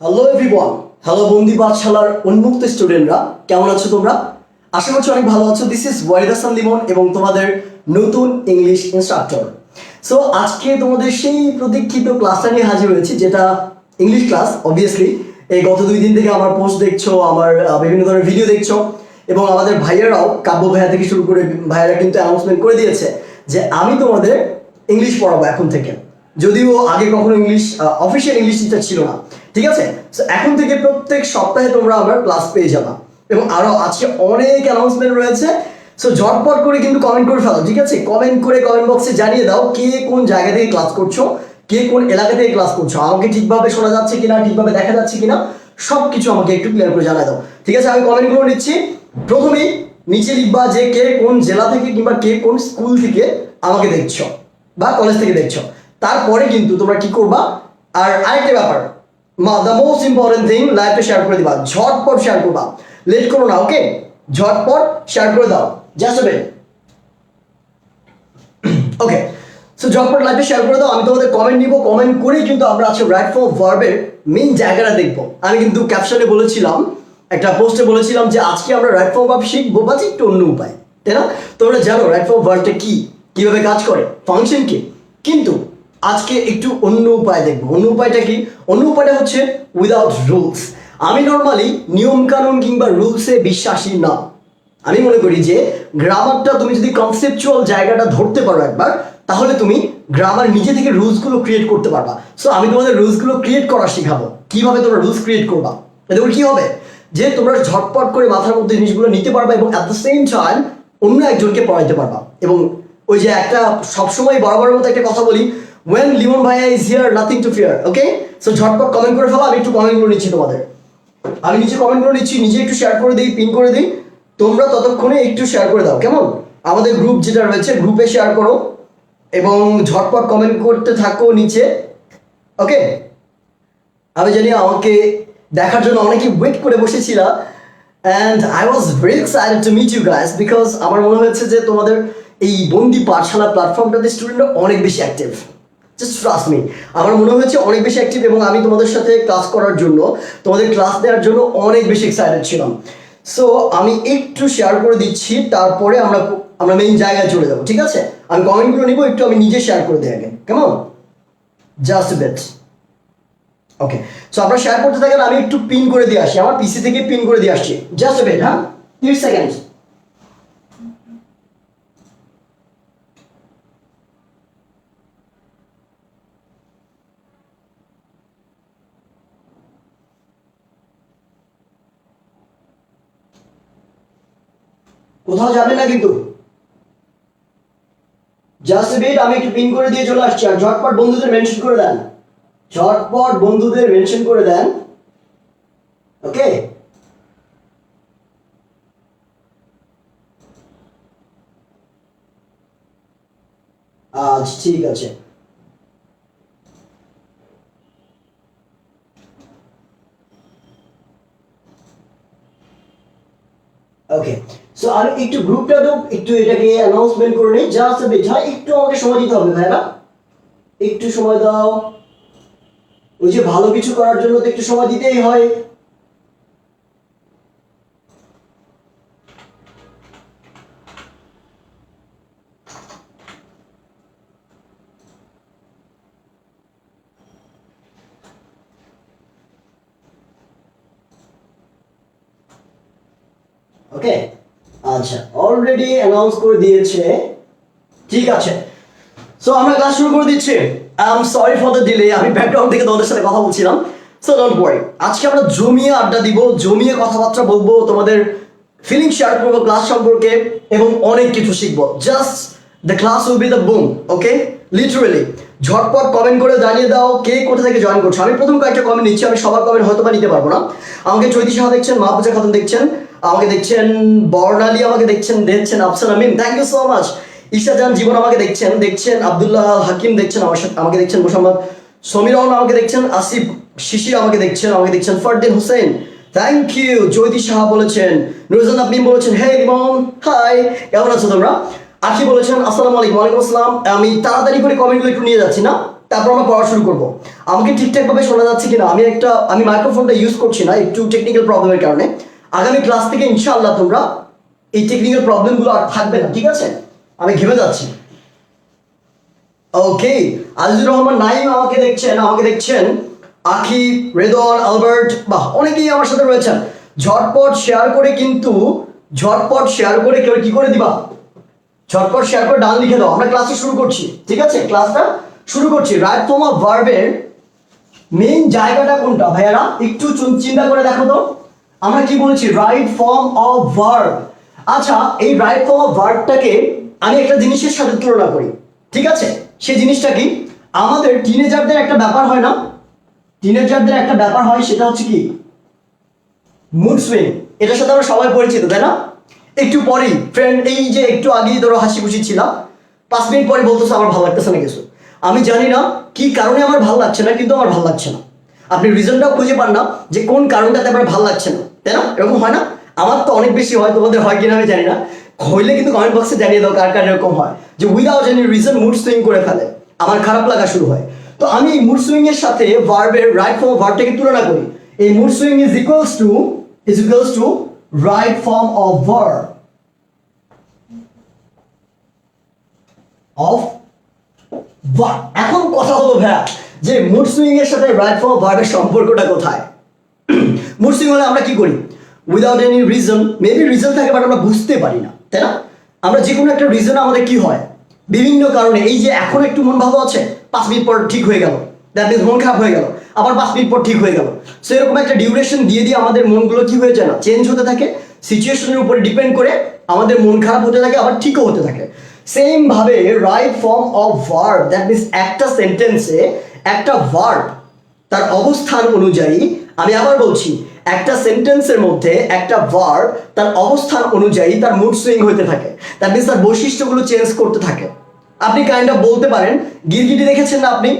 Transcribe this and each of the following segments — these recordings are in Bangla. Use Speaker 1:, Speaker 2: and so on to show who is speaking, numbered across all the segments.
Speaker 1: হ্যালো এভরিওয়ান, হ্যালো বন্দি পাঠশালার উন্মুক্ত স্টুডেন্টরা, কেমন আছো তোমরা? আশা করছি অনেক ভালো আছো। দিস ইজ ওয়াহিদ হাসান লিমন এবং তোমাদের নতুন ইংলিশ ইনস্ট্রাক্টর। সো আজকে তোমাদের সেই প্রতীক্ষিত ক্লাসটা নিয়ে হাজির হয়েছি, যেটা ইংলিশ ক্লাস। অবভিয়াসলি এই গত 2 দিন থেকে আমার পোস্ট দেখছো, আমার বিভিন্ন ধরনের ভিডিও দেখছো, এবং আমাদের ভাইয়ারাও, কাব্য ভাইয়া থেকে শুরু করে ভাইয়ারা কিন্তু অ্যানাউন্সমেন্ট করে দিয়েছে যে আমি তোমাদের ইংলিশ পড়াবো এখন থেকে। যদিও আগে কখনো ইংলিশ অফিসিয়াল ইংলিশ টিচার ছিল না, ঠিক আছে? সো এখন থেকে প্রত্যেক সপ্তাহে তোমরা আমার ক্লাস পেয়ে যাবা, এবং আরো আজকে অনেক অ্যানাউন্সমেন্ট রয়েছে। সো ঝটপট করে কিন্তু কমেন্ট করে ফেলো, ঠিক আছে? কমেন্ট করে কমেন্ট বক্সে জানিয়ে দাও কে কোন জায়গা থেকে ক্লাস করছো, কে কোন এলাকা থেকে ক্লাস করছো, আমাকে ঠিকভাবে শোনা যাচ্ছে কিনা, ঠিকভাবে দেখা যাচ্ছে কিনা, সব কিছু আমাকে একটু ক্লিয়ার করে জানাই দাও, ঠিক আছে? আমি কমেন্টগুলো নিচ্ছি। প্রথমেই নিচে লিখবা যে কে কোন জেলা থেকে কিংবা কে কোন স্কুল থেকে আমাকে দেখছো বা কলেজ থেকে দেখছো। তারপরে কিন্তু তোমরা কি করবা, আর আরেকটা ব্যাপার, দ্য মোস্ট ইম্পর্টেন্ট থিং, লাইভটা শেয়ার করে দিবা, ঝটপট শেয়ার করবা, লেট করো না, ওকে? ঝটপট শেয়ার করে দাও, জাস্ট ওকে। ওকে, সো ঝটপট লাইভে শেয়ার করে দাও। আমি তোমাদের কমেন্ট নিব, কমেন্ট করেই কিন্তু আমরা আজকে রাইট ফ্রম ভার্বের মেইন জায়গাটা দেখবো। আমি কিন্তু ক্যাপশনে বলেছিলাম, একটা পোস্টে বলেছিলাম যে আজকে আমরা রাইট ফ্রম ভার্ব শিখবো, বাট একটু অন্য উপায়, তাই না? তোমরা জানো রাইট ফ্রম ভার্বটা কি, কিভাবে কাজ করে, ফাংশন কি, কিন্তু আজকে একটু অন্য উপায় দেখবো। অন্য উপায়টা কি? অন্য উপায়টা হচ্ছে উইদাউট রুলস। আমি নর্মালি নিয়ম কানুন কিংবা রুলসে বিশ্বাসী না। আমি মনে করি যে গ্রামারটা তুমি যদি কনসেপচুয়াল জায়গাটা ধরতে পারো একবার, তাহলে তুমি গ্রামার নিজে থেকে রুলসগুলো ক্রিয়েট করতে পারবা। সো আমি তোমাদের রুলসগুলো ক্রিয়েট করা শেখাবো, কিভাবে তোমরা রুলস ক্রিয়েট করবা। এতে করে কি হবে যে তোমরা ঝটপট করে মাথার মধ্যে জিনিসগুলো নিতে পারবা, এবং অ্যাট দ্য সেম টাইম অন্য একজনকে পড়াইতে পারবা। এবং ওই যে একটা সবসময় বরাবরের মতো একটা কথা বলি, when লিমন ভাইয়া is here nothing to fear, okay? So ঝটপট কমেন্ট করে ফেলো। আমি একটু কমেন্টগুলো নিচ্ছি তোমাদের, আমি নিচে কমেন্টগুলো নিচ্ছি, নিজে একটু শেয়ার করে দিই, পিন করে দিই। তোমরা ততক্ষণে একটু শেয়ার করে দাও, কেমন? আমাদের গ্রুপ যেটা রয়েছে, গ্রুপে শেয়ার করো এবং ঝটপট কমেন্ট করতে থাকো নিচে, ওকে? আমি জানি আমাকে দেখার জন্য অনেকে ওয়েট করে বসেছিল, and I was very excited to meet you guys, because আমার মনে হয়েছে যে তোমাদের এই বন্দি পাঠশালা প্ল্যাটফর্মটাতে স্টুডেন্টরা অনেক বেশি অ্যাক্টিভ। জাস্ট ট্রাস্ট মি, আমার মনে হয়েছে অনেক বেশি অ্যাক্টিভ, এবং আমি তোমাদের সাথে ক্লাস করার জন্য, তোমাদের ক্লাস দেওয়ার জন্য অনেক বেশি এক্সাইটেড ছিলাম। সো আমি একটু শেয়ার করে দিচ্ছি, তারপরে আমরা মেইন জায়গায় চলে যাবো, ঠিক আছে? আমি কমেন্টগুলো নিবো, একটু আমি নিজে শেয়ার করে দিই আগে, কেমন? জাস্ট বেট, ওকে? সো আপনারা শেয়ার করতে থাকেন, আমি একটু পিন করে দিয়ে আসি, আমার পিসি থেকে পিন করে দিয়ে আসছি। জাস্ট বেট, হ্যাঁ, 30 সেকেন্ড। কোথাও যাবে না কিন্তু, জাস্ট বেট। আমি একটু পিন করে দিয়ে চলে আসছি, আর ঝটপট বন্ধুদের মেনশন করে দেন, ঝটপট বন্ধুদের মেনশন করে দেন, ওকে? ঠিক আছে। ওকে, সো আমি একটু গ্রুপটা তো একটু এটাকে অ্যানাউন্সমেন্ট করে নিই, জাস্ট বেট। হ্যাঁ, একটু আমাকে সময় দিতে হবে ভাইরা, একটু সময় দাও। ওই যে ভালো কিছু করার জন্য তো একটু সময় দিতেই হয়। ওকে, আচ্ছা, অলরেডি অ্যানাউন্স করে দিয়েছে, ঠিক আছে। সো আমরা ক্লাস শুরু করে দিচ্ছি। I am sorry for the delay, আমি ব্যাকগ্রাউন্ড থেকে তোমাদের সাথে কথা বলছিলাম। সো ডোন্ট ওয়ারি, আজকে আমরা জমিয়ে আড্ডা দিব, জমিয়ে কথাবার্তা বলবো, তোমাদের ফিলিং শেয়ার করবো ক্লাস সম্পর্কে, এবং অনেক কিছু শিখবো। Just the class will be the broom, okay? Literally ঝটপট কমেন্ট করে জানিয়ে দাও কে কোথা থেকে জয়েন করছো। আমি প্রথম কয়েকটা কমেন্ট নিচ্ছি, আমি সবার কমেন্ট হয়তো বা নিতে পারবো না। আমাকে চৈতি সাহা দেখছেন, মাহফুজা খাতুন দেখছেন, আমাকে দেখছেন বর্ণালী, আমাকে দেখছেন আফসান আমিন, থ্যাংক ইউ সো মাচ। ঈশাজান জীবন আমাকে দেখছেন আব্দুল্লাহ হাকিম দেখছেন, আমাকে দেখছেন মোহাম্মদ সমীর রহমান, আমাকে দেখছেন আসিফ শিশির, আমাকে দেখছেন ফরদিন হোসেন, থ্যাংক ইউ। জ্যোতি সাহা বলেছেন, নুরজান আপনি বলেছেন হে রিমন হাই, কেমন আছো তোমরা? আখি বলেছেন আসসালামু আলাইকুম। ওয়ালাইকুম আসসালাম। আমি তাড়াতাড়ি করে কমেন্টগুলো একটু নিয়ে যাচ্ছি না, তারপর আমরা পড়া শুরু করবো। আমাকে ঠিকঠাকভাবে শোনা যাচ্ছে কিনা, আমি মাইক্রোফোনটা ইউজ করছি না একটু টেকনিক্যাল প্রবলেমের কারণে। আগামী ক্লাস থেকে ইনশাআল্লাহ তোমরা এই টেকনিক্যাল প্রবলেমগুলো আর থাকবে না, ঠিক আছে? আমি ঘেমে যাচ্ছি। ওকে, আজিজুর রহমান নাইম আমাকে দেখছেন, আখি, রেদন, আলবার্ট, বাহ, অনেকেই আমার সাথে রয়েছেন। ঝটপট শেয়ার করে কেউ কি করে দিবা, ঝটপট শেয়ার করে ডান লিখে দাও। আমরা ক্লাসে শুরু করছি, ঠিক আছে? ক্লাসটা শুরু করছি। রাইট ফর্ম অফ ভার্বের মেইন জায়গাটা কোনটা ভাইয়ারা, একটু চিন্তা করে দেখো তো। আমরা কি বলেছি? Right form of verb. আচ্ছা, এই রাইট ফর্ম অফ ভার্বটাকে আমি একটা জিনিসের সাথে তুলনা করি, ঠিক আছে? সেই জিনিসটা কি? আমাদের টিনেজারদের একটা ব্যাপার হয় না, সেটা হচ্ছে কি? Mood swing. এটার সাথে আমরা সবাই পরিচিত, তাই না? একটু পরেই ফ্রেন্ড, এই যে একটু আগেই ধরো হাসি খুশি ছিলাম, 5 মিনিট পরে বলতেছে আমার ভালো লাগতেছে না কিছু। আমি জানি না কি কারণে আমার ভালো লাগছে না, কিন্তু আমার ভালো লাগছে না। আপনি রিজনটাও খুঁজে পান না যে কোন কারণটাতে আমার ভালো লাগছে না, তাই না? এরকম হয় না? আমার তো অনেক বেশি হয়, তোমাদের হয় কিনা আমি জানি না। হইলে কিন্তু কমেন্ট বক্সে জানিয়ে দাও কার কার এরকম হয় যে without any reason mood swing করে ফেলে, আমার খারাপ লাগা শুরু হয়। তো আমি এই মুড সুইং এর সাথে ভার্বের রাইট ফর্ম অফ ভার্বটাকে তুলনা করি। এই mood swing is equals to right form of verb of verb. এখন কথা হলো ভাইয়া যে মুড সুইং এর সাথে রাইট ফর্ম অফ ভার্বের সম্পর্কটা কোথায়? মুড সুইং হলে আমরা কি করি? Without any reason, maybe reason থাকে বাট আমরা বুঝতে পারি না, তাই না? আমরা যে কোনো একটা রিজন আমাদের কি হয়, বিভিন্ন কারণে, এই যে এখন একটু মন ভালো আছে, 5 মিনিট পর ঠিক হয়ে গেল, দ্যাট মিনস মন খারাপ হয়ে গেল, আবার 5 মিনিট পর ঠিক হয়ে গেল। সো এরকম একটা ডিউরেশন দিয়ে আমাদের মনগুলো কি হয়ে যায় না, চেঞ্জ হতে থাকে, সিচুয়েশনের উপরে ডিপেন্ড করে আমাদের মন খারাপ হতে থাকে, আবার ঠিকও হতে থাকে। সেম ভাবে right form of verb, that means একটা সেন্টেন্সে একটা ভার্ব তার অবস্থান অনুযায়ী, আমি আবার বলছি, একটা সেন্টেন্সের মধ্যে একটা ভার্ব তার অবস্থান অনুযায়ী তার মুড সুইং হতে থাকে, দ্যাট মিনস তার বৈশিষ্ট্যগুলো চেঞ্জ করতে থাকে। আপনি কাইন্ড অফ বলতে পারেন, গিরগিটি দেখেছেন না আপনি,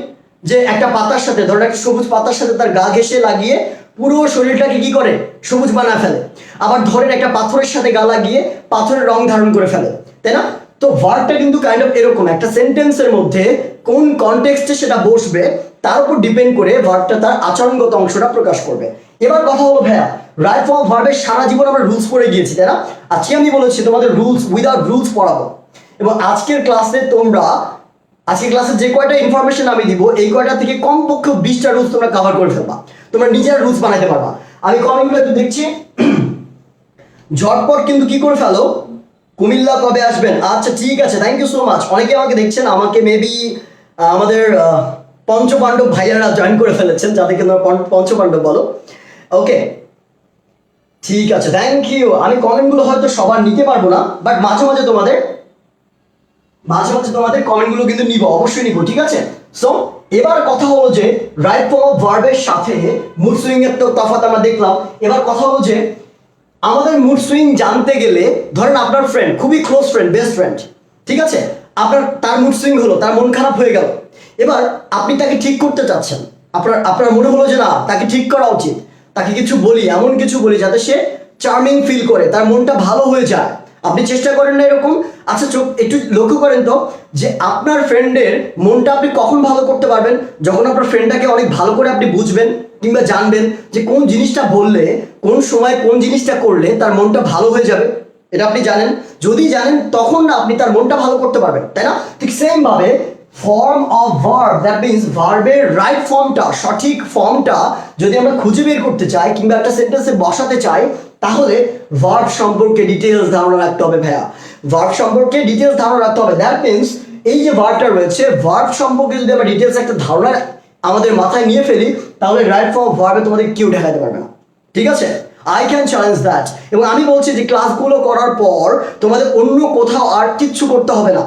Speaker 1: যে একটা পাতার সাথে, ধরেন একটা সবুজ পাতার সাথে তার গা ঘেঁষে লাগিয়ে পুরো শরীরটাকে কি করে, সবুজ বানায় ফেলে। আবার ধরেন একটা পাথরের সাথে গা লাগিয়ে পাথরের রং ধারণ করে ফেলে, তাই না? তো ভার্বটা কিন্তু কাইন্ড অফ এরকম, একটা সেন্টেন্সের মধ্যে কোন কনটেক্সটে সেটা বসবে তার উপর ডিপেন্ড করে ভার্বটা তার আচরণগত অংশটা প্রকাশ করবে। এবার কথা হলো ভাইয়া, রাইট ফর্ম অফ ভার্বের সারা জীবন আমরা রুলস পড়ে গিয়েছি, তাই না? আজকে আমি বলেছি তোমাদের রুলস উইদাউট রুলস পড়াবো, এবং আজকের ক্লাসে যে কয়টা ইনফরমেশন আমি দিব, এই কয়টা থেকে কমপক্ষে 20টা রুলস তোমরা কভার করে ফেলবা, তোমরা নিজের রুলস বানাইতে পারবা। আমি কমেন্টগুলো একটু দেখছি, ঝটপট কিন্তু কি করে ফেলো, কুমিল্লা কবে আসবেন? আচ্ছা ঠিক আছে, থ্যাংক ইউ সো মাচ। অনেকে আমাকে দেখছেন, আমাকে মেবি আমাদের পঞ্চপাণ্ডব ভাইয়ারা জয়েন করে ফেলেছেন, যাদেরকে তোমরা পঞ্চপাণ্ডব বলো। ওকে, ঠিক আছে, থ্যাংক ইউ। আমি কমেন্টগুলো হয়তো সবার নিতে পারবো না, বাট মাঝে মাঝে তোমাদের কমেন্টগুলো কিন্তু নিব, অবশ্যই নিব, ঠিক আছে? সো এবার কথা হলো যে রাইট ফর্ম অফ ভার্বের সাথে মুড সুইং এর তো তফাৎ আমরা দেখলাম। এবার কথা হলো যে আমাদের মুড সুইং জানতে গেলে, ধরেন আপনার ফ্রেন্ড, খুবই ক্লোজ ফ্রেন্ড, বেস্ট ফ্রেন্ড, ঠিক আছে? তার মুড সুইং হলো, তার মন খারাপ হয়ে গেল। এবার আপনি তাকে ঠিক করতে চাচ্ছেন, আপনার মনে হলো যে না, তাকে ঠিক করা উচিত, তাকে কিছু বলি, এমন কিছু বলি যাতে সে চার্মিং ফিল করে, তার মনটা ভালো হয়ে যায়। আপনি চেষ্টা করেন না এরকম? আচ্ছা একটু লক্ষ্য করেন তো, যে আপনার ফ্রেন্ডের মনটা আপনি কখন ভালো করতে পারবেন? যখন আপনার ফ্রেন্ডটাকে অনেক ভালো করে আপনি বুঝবেন কিংবা জানবেন যে কোন জিনিসটা বললে, কোন সময় কোন জিনিসটা করলে তার মনটা ভালো হয়ে যাবে। এটা আপনি জানেন, যদি জানেন তখন না আপনি তার মনটা ভালো করতে পারবেন, তাই না? ঠিক সেম ভাবে form of verb, that means ভার্বের রাইট ফর্মটা, সঠিক ফর্মটা যদি আমরা খুঁজে বের করতে চাই কিংবা একটা সেন্টেন্সে বসাতে চাই, তাহলে ভার্ব সম্পর্কে ডিটেলস ধারণা রাখতে হবে ভাইয়া, ভার্ব সম্পর্কে ডিটেলস ধারণা রাখতে হবে। দ্যাট মিনস এই যে ভার্বটা রয়েছে, ভার্ব সম্পর্কে যদি আমরা ডিটেলস একটা ধারণা আমাদের মাথায় নিয়ে ফেলি, তাহলে রাইট ফর্ম অফ ভার্বে তোমাদের কেউ দেখাতে পারবে না, ঠিক আছে? I can challenge that. এবং আমি বলছি যে ক্লাসগুলো করার পর তোমাদের অন্য কোথাও আর কিচ্ছু করতে হবে না।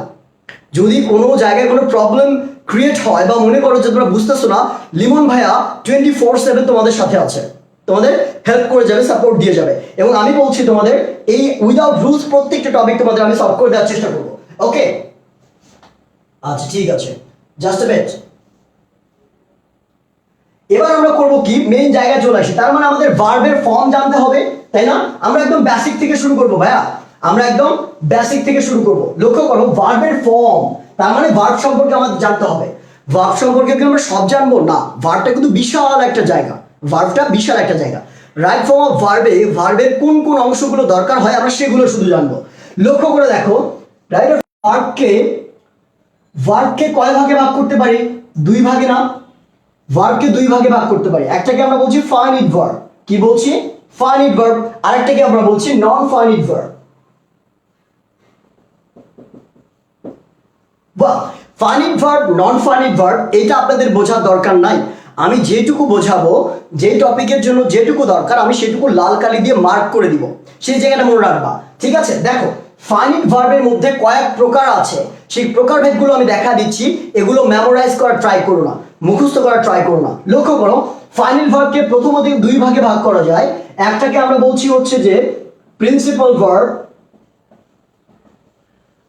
Speaker 1: যদি কোনো জায়গায় কোনো প্রবলেম ক্রিয়েট হয় বা মনে করো যে তোমরা বুঝতেছো না, লিমন ভাইয়া 24/7 তোমাদের সাথে আছে, তোমাদের হেল্প করে যাবে, সাপোর্ট দিয়ে যাবে। এবং আমি বলছি তোমাদের এই উইদাউট রুলস প্রত্যেকটা টপিক তোমাদের আমি সলভ করে দেওয়ার চেষ্টা করবো, ওকে? আচ্ছা ঠিক আছে, জাস্ট এ মিনিট। এবার আমরা করবো কি, মেইন জায়গায় চলে আসি। তার মানে আমাদের ভার্বের ফর্ম জানতে হবে, তাই না? আমরা একদম বেসিক থেকে শুরু করবো ভাইয়া, আমরা একদম বেসিক থেকে শুরু করবো। লক্ষ্য করো, ভার্বের ফর্ম, তার মানে ভার্ব সম্পর্কে আমাদের জানতে হবে। ভার্ব সম্পর্কে কি আমরা সব জানবো না, ভার্বটা কিন্তু বিশাল একটা জায়গা, ভার্বটা বিশাল একটা জায়গা। রাইট ফর্ম অফ ভার্বে ভার্বের কোন কোন অংশগুলো দরকার হয় আমরা সেগুলো শুধু জানবো। লক্ষ্য করে দেখো, রাইট ভার্বকে কয় ভাগে ভাগ করতে পারি? দুই ভাগে না? ভার্বকে দুই ভাগে ভাগ করতে পারি। একটাকে আমরা বলছি ফাইনিট ভার্ব, কি বলছি? Finite verb. আরেকটাকে আমরা বলছি নন ফাইনিট ভার্ব। বাহ, finite verb non finite verb এটা আপনাদের বোঝার দরকার নাই। আমি যেটুকু বোঝাবো, যে টপিকের জন্য যেটুকু দরকার আমি সেটুকু লাল কালি দিয়ে মার্ক করে দিব, সেই জায়গাটা মনে রাখবা, ঠিক আছে? দেখো, ফাইনিট ভার্বের মধ্যে কয়েক প্রকার আছে, সেই প্রকারভেদগুলো আমি দেখা দিচ্ছি। এগুলো মেমোরাইজ করার ট্রাই করো না, মুখস্থ করার ট্রাই করো না। লক্ষ্য করো, ফাইনিট ভার্বকে প্রথমত দুই ভাগে ভাগ করা যায়। একটাকে আমরা বলছি হচ্ছে যে প্রিন্সিপাল ভার্ব,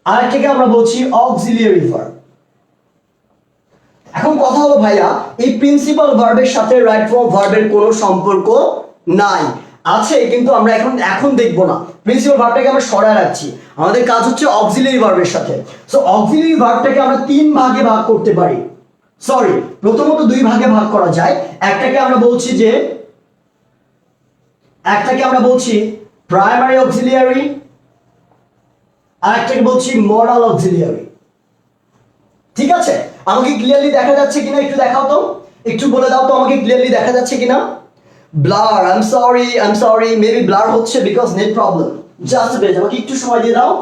Speaker 1: আরেকটাকে আমরা বলছি অক্সিলিয়ারি ভার্ব। এখন কথা হলো ভাইয়া, এই প্রিন্সিপাল ভার্বের সাথে রাইট ফর্ম ভার্বের কোনো সম্পর্ক নাই। আছে, কিন্তু আমরা এখন দেখবো না। প্রিন্সিপাল ভার্বটাকে আমরা সরায় রাখছি, আমাদের কাজ হচ্ছে অক্সিলিয়ারি ভার্বের সাথে। সো অক্সিলিয়ারি ভার্বটাকে আমরা তিন ভাগে ভাগ করতে পারি, সরি প্রথমত দুই ভাগে ভাগ করা যায়। একটাকে আমরা বলছি প্রাইমারি অক্সিলিয়ারি, আর একটাকে বলছি মডাল অক্সিলিয়ারি। ঠিক আছে, আমাকে ক্লিয়ারলি দেখা যাচ্ছে কিনা একটু দেখাও তো, একটু বলে দাও তো আমাকে ক্লিয়ারলি দেখা যাচ্ছে কিনা। Blur, I am sorry, maybe blur হচ্ছে because net problem. Just wait, আমাকে একটু সময় দিয়ে দাও,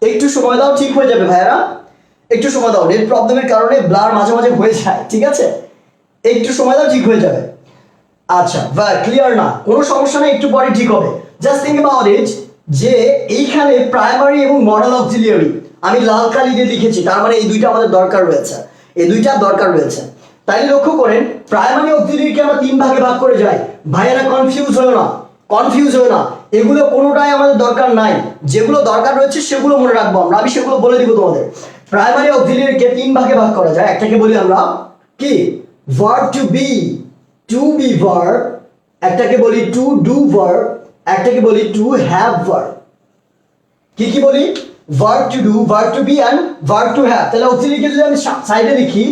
Speaker 1: একটু সময় দাও, ঠিক হয়ে যাবে ভাইয়ারা, একটু সময় দাও। নেট প্রবলেমের কারণে ব্লার মাঝে মাঝে হয়ে যায়, ঠিক আছে? একটু সময় দাও, ঠিক হয়ে যাবে। আচ্ছা ভাই, ক্লিয়ার না? কোনো সমস্যা নেই, একটু পরে ঠিক হবে। জাস্ট থিঙ্ক অ্যাবাউট ইট, যে এইখানে প্রাইমারি এবং মডাল অক্সিলিয়ারি আমি লাল কালি দিয়ে লিখেছি, তার মানে এই দুইটা আমাদের দরকার রয়েছে, এই দুইটা দরকার রয়েছে। তাইলে লক্ষ্য করেন, প্রাইমারি অক্সিলিয়ারিকে আমরা তিন ভাগে ভাগ করে যাই। ভাইয়েরা কনফিউজ হয়েও না, এগুলো কোনোটাই আমাদের দরকার নাই। যেগুলো দরকার রয়েছে সেগুলো মনে রাখবো আমরা, আমি সেগুলো বলে দিব তোমাদের। প্রাইমারি অক্সিলিয়ারিকে তিন ভাগে ভাগ করা যায়। একটাকে বলি আমরা কি, ভার্ব টু বি ভার্ব, একটাকে বলি টু ডু ভার্ব, একটাকে বলি টু হ্যাভ ভার্ব। কি বলি? Verb to do, verb to be and verb to have. তাহলে অক্সিলিয়ারিকে যদি আমি সাইডে লিখি,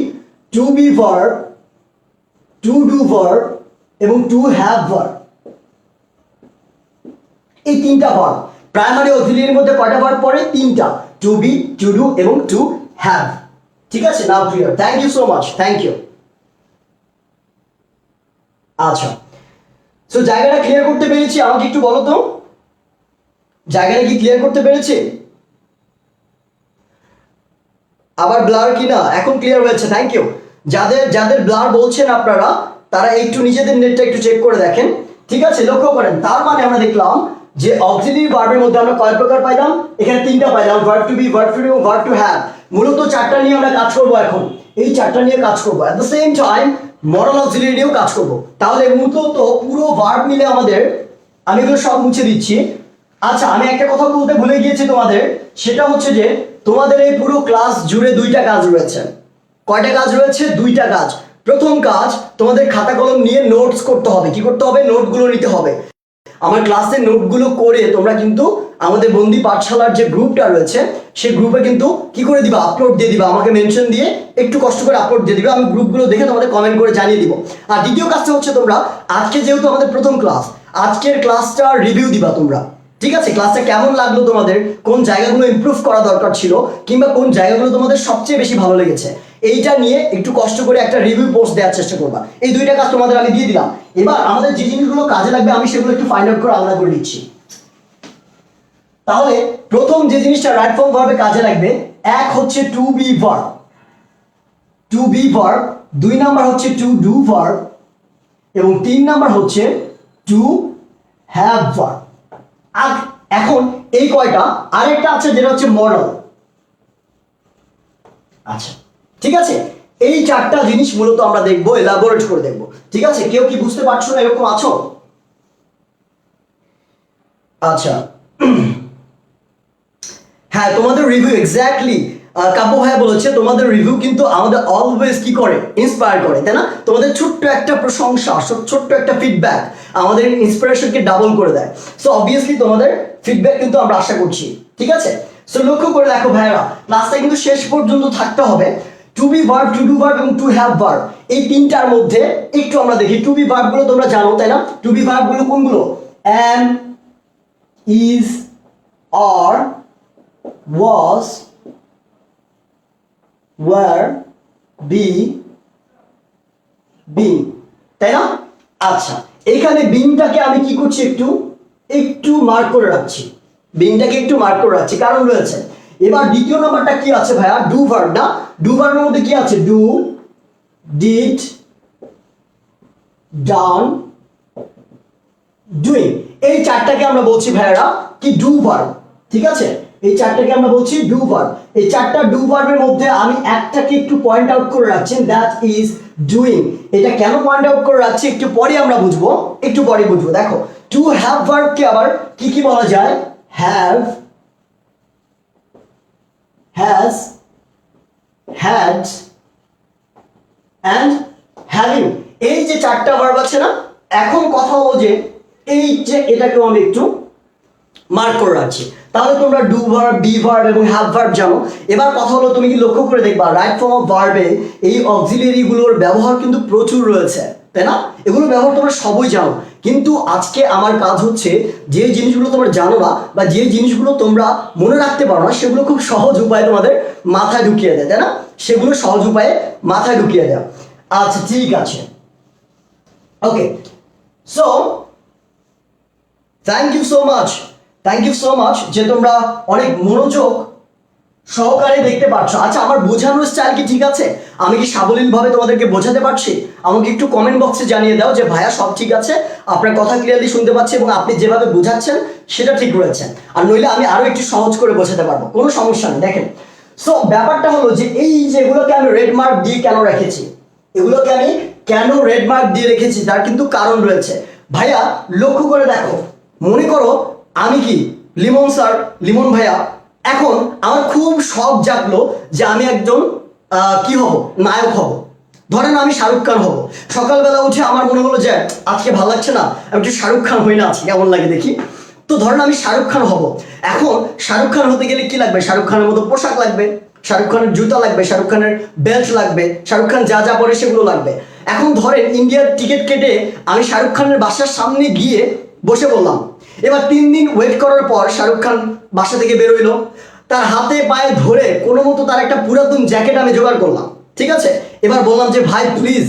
Speaker 1: to be verb, to do verb এবং টু হ্যাভ ভার্ব। এই তিনটা ভার্ব প্রাইমারি অক্সিলিয়ারির মধ্যে কয়টা ভার্ব পড়ে? তিনটা, টু বি, টু ডু এবং টু হ্যাভ। ঠিক আছে, now clear. Thank you so much, thank you. আচ্ছা, সো জায়গাটা ক্লিয়ার করতে পেরেছি? আমাকে একটু বলো তো, জায়গাটা কি ক্লিয়ার করতে পেরেছি? আবার ব্লার কিনা? এখন ক্লিয়ার হয়েছে, থ্যাংক ইউ। যাদের ব্লার বলছেন আপনারা, তারা একটু নিজেদের নেটটা একটু চেক করে দেখেন। ঠিক আছে, লক্ষ্য করেন, তার মানে আমরা দেখলাম যে অক্সিলিয়ারি ভার্বের মধ্যে আমরা কয় প্রকার পাইলাম? এখানে তিনটা পাইলাম, verb to be, verb to do এবং ভার্ব টু হ্যাভ। মূলত চারটা নিয়ে আমরা কাজ করবো এখন, এই চারটা নিয়ে কাজ করবো। At the same time modal auxiliary নিয়েও কাজ করবো। তাহলে মূলত পুরো ভার্ব মিলে আমাদের, আমি এগুলো সব মুছে দিচ্ছি। আচ্ছা, আমি একটা কথা বলতে ভুলে গিয়েছি তোমাদের, সেটা হচ্ছে যে তোমাদের এই পুরো ক্লাস জুড়ে দুইটা কাজ রয়েছে। কয়টা কাজ রয়েছে? দুইটা কাজ। প্রথম কাজ, তোমাদের খাতা কলম নিয়ে নোটস করতে হবে। কি করতে হবে? নোটগুলো নিতে হবে। আমার ক্লাসের নোটগুলো করে তোমরা কিন্তু আমাদের বন্দি পাঠশালার যে গ্রুপটা রয়েছে সেই গ্রুপে কিন্তু কি করে দিবা? আপলোড দিয়ে দিবা, আমাকে মেনশন দিয়ে একটু কষ্ট করে আপলোড দিয়ে দিবা, আমি গ্রুপগুলো দেখে তোমাদের কমেন্ট করে জানিয়ে দিব। আর দ্বিতীয় কাজটা হচ্ছে, তোমরা আজকে যেহেতু আমাদের প্রথম ক্লাস, আজকের ক্লাসটা রিভিউ দিবা তোমরা। ঠিক আছে, ক্লাসটা কেমন লাগলো তোমাদের, কোন জায়গাগুলো ইমপ্রুভ করা দরকার ছিল, কিংবা কোন জায়গাগুলো তোমাদের সবচেয়ে বেশি ভালো লেগেছে, এইটা নিয়ে একটু কষ্ট করে একটা রিভিউ পোস্ট দেওয়ার চেষ্টা করবা। এই দুইটা কাজ তোমাদের আমি দিয়ে দিলাম। এবার আমাদের যে জিনিসগুলো কাজে লাগবে আমি সেগুলো একটু ফাইন্ড আউট করে আলাদা করে নিচ্ছি। তাহলে প্রথম যে জিনিসটা রাইট ফর্ম ভার্বে কাজে লাগবে, এক হচ্ছে to be verb, to be verb. দুই নাম্বার হচ্ছে টু ডু ভার্ব এবং তিন নাম্বার হচ্ছে টু হ্যাভ ভার্ব। আর এখন এই কয়টা, আরেকটা আছে যেটা হচ্ছে মডেল। আচ্ছা, ঠিক আছে, এই চারটা জিনিস মূলত আমরা দেখবো, এলাবোরেট করে দেখবো। ঠিক আছে, কেউ কি বুঝতে পারছো না এরকম আছো? আচ্ছা, হ্যাঁ, তোমাদের রিভিউ এক্স্যাক্টলি কাব্য ভাইয়া বলেছে, তোমাদের রিভিউ কিন্তু আমাদের অলওয়েজ কি করে? ইন্সপায়ার করে, তাই না? তোমাদের ছোট্ট একটা প্রশংসা, ছোট্ট একটা ফিডব্যাক আমাদের ইন্সপিরেশনকে ডাবল করে দেয়। সো অবভিয়াসলি তোমাদের ফিডব্যাক কিন্তু আমরা আশা করছি। ঠিক আছে, সো লক্ষ্য করে দেখো ভাইরা, ক্লাসটা কিন্তু শেষ পর্যন্ত থাকতে হবে। To be verb, to do verb এবং টু হ্যাভ ভার্ব, এই তিনটার মধ্যে একটু আমরা দেখি। টু বি ভার্ব গুলো তোমরা জানো তাই না? টু বি ভার্ব গুলো কোনগুলো? am, is, are, was, were, be, being, তাই না? আচ্ছা, এখানে বিংটাকে আমি কি করছি, একটু একটু মার্ক করে রাখছি, বিংটাকে একটু মার্ক করে রাখছি, কারণ রয়েছে। এবার দ্বিতীয় নাম্বারটা কি আছে ভাইয়া? ডু ভার্ব না? ডু ভার্বের মধ্যে কি আছে? ডু, ডিড, ডান, ডুইং, এই চারটাকে আমরা বলছি ভাইয়ারা কি? Do verb. ঠিক আছে, এই চারটাকে আমরা বলছি ডু ভার্ব। এই চারটা ডু ভার্বের মধ্যে আমি একটাকে একটু পয়েন্ট আউট করে রাখছি, দ্যাট ইজ ডুইং। এটা কেন পয়েন্ট আউট করে রাখছি একটু পরে আমরা বুঝবো, একটু পরে বুঝবো। দেখো, টু হ্যাভ ভার্বকে আবার কি কি বলা যায়? Have, has, had and having, এই যে চারটা ভার্ব আছে না, এখন কথা হলো যে এই যে এটাকেও আমি একটু মার্ক করে রাখছি। তাহলে তোমরা ডু ভার্ব, বি ভার্ব এবং হ্যাভ ভার্ব জানো। এবার কথা হলো, তুমি কি লক্ষ্য করে দেখবা রাইট ফর্ম অফ ভার্বে এই অক্সিলিয়ারি গুলোর ব্যবহার কিন্তু প্রচুর রয়েছে, তাই না? এগুলো ব্যবহার তোমরা সবই জানো, কিন্তু আজকে আমার কাজ হচ্ছে যে জিনিসগুলো তোমরা জানো না বা যে জিনিসগুলো তোমরা মনে রাখতে পারো না, সেগুলো খুব সহজ উপায়ে তোমাদের মাথায় ঢুকিয়ে দেয়, তাই না? সেগুলো সহজ উপায়ে মাথায় ঢুকিয়ে দেয়। আচ্ছা ঠিক আছে, okay. So thank you so much, thank you so much যে তোমরা অনেক মনোযোগ সহকারে দেখতে পাচ্ছ। আচ্ছা, আমার বোঝানোর স্টাইল কি ঠিক আছে? আমি কি সাবলীলভাবে তোমাদেরকে বোঝাতে পারছি? আমাকে একটু কমেন্ট বক্সে জানিয়ে দাও যে ভাইয়া সব ঠিক আছে, আপনার কথা ক্লিয়ারলি শুনতে পাচ্ছি এবং আপনি যেভাবে বোঝাচ্ছেন সেটা ঠিক রয়েছে। আর নইলে আমি আরো একটু সহজ করে বোঝাতে পারবো, কোনো সমস্যা নেই। দেখেন, সো ব্যাপারটা হলো যে এই যেগুলোকে আমি রেড মার্ক দিয়ে কেন রেখেছি, এগুলোকে আমি কেন রেড মার্ক দিয়ে রেখেছি তার কিন্তু কারণ রয়েছে। ভাইয়া লক্ষ্য করে দেখো, মনে করো আমি কি লিমন স্যার, লিমন ভাইয়া, এখন আমার খুব শখ জাগলো যে আমি একজন কি হব, নায়ক হব। ধরেন আমি শাহরুখ খান হব। সকালবেলা উঠে আমার মনে হলো যে আজকে ভালো লাগছে না, আমি একটু শাহরুখ খান হই না, আজকে কেমন লাগে দেখি। তো ধরেন আমি শাহরুখ খান হব। এখন শাহরুখ খান হতে গেলে কি লাগবে? শাহরুখ খানের মতো পোশাক লাগবে, শাহরুখ খানের জুতা লাগবে, শাহরুখ খানের বেল্ট লাগবে, শাহরুখ খান যা যা পরে সেগুলো লাগবে। এখন ধরেন ইন্ডিয়ার টিকিট কেটে আমি শাহরুখ খানের বাসার সামনে গিয়ে বসে বললাম। এবার 3 দিন ওয়েট করার পর শাহরুখ খান বাসা থেকে বেরোইলো, তার হাতে পায়ে ধরে কোনো মতো তার একটা পুরাতন জ্যাকেট আমি জোগাড় করলাম। ঠিক আছে, এবার বললাম যে ভাই প্লিজ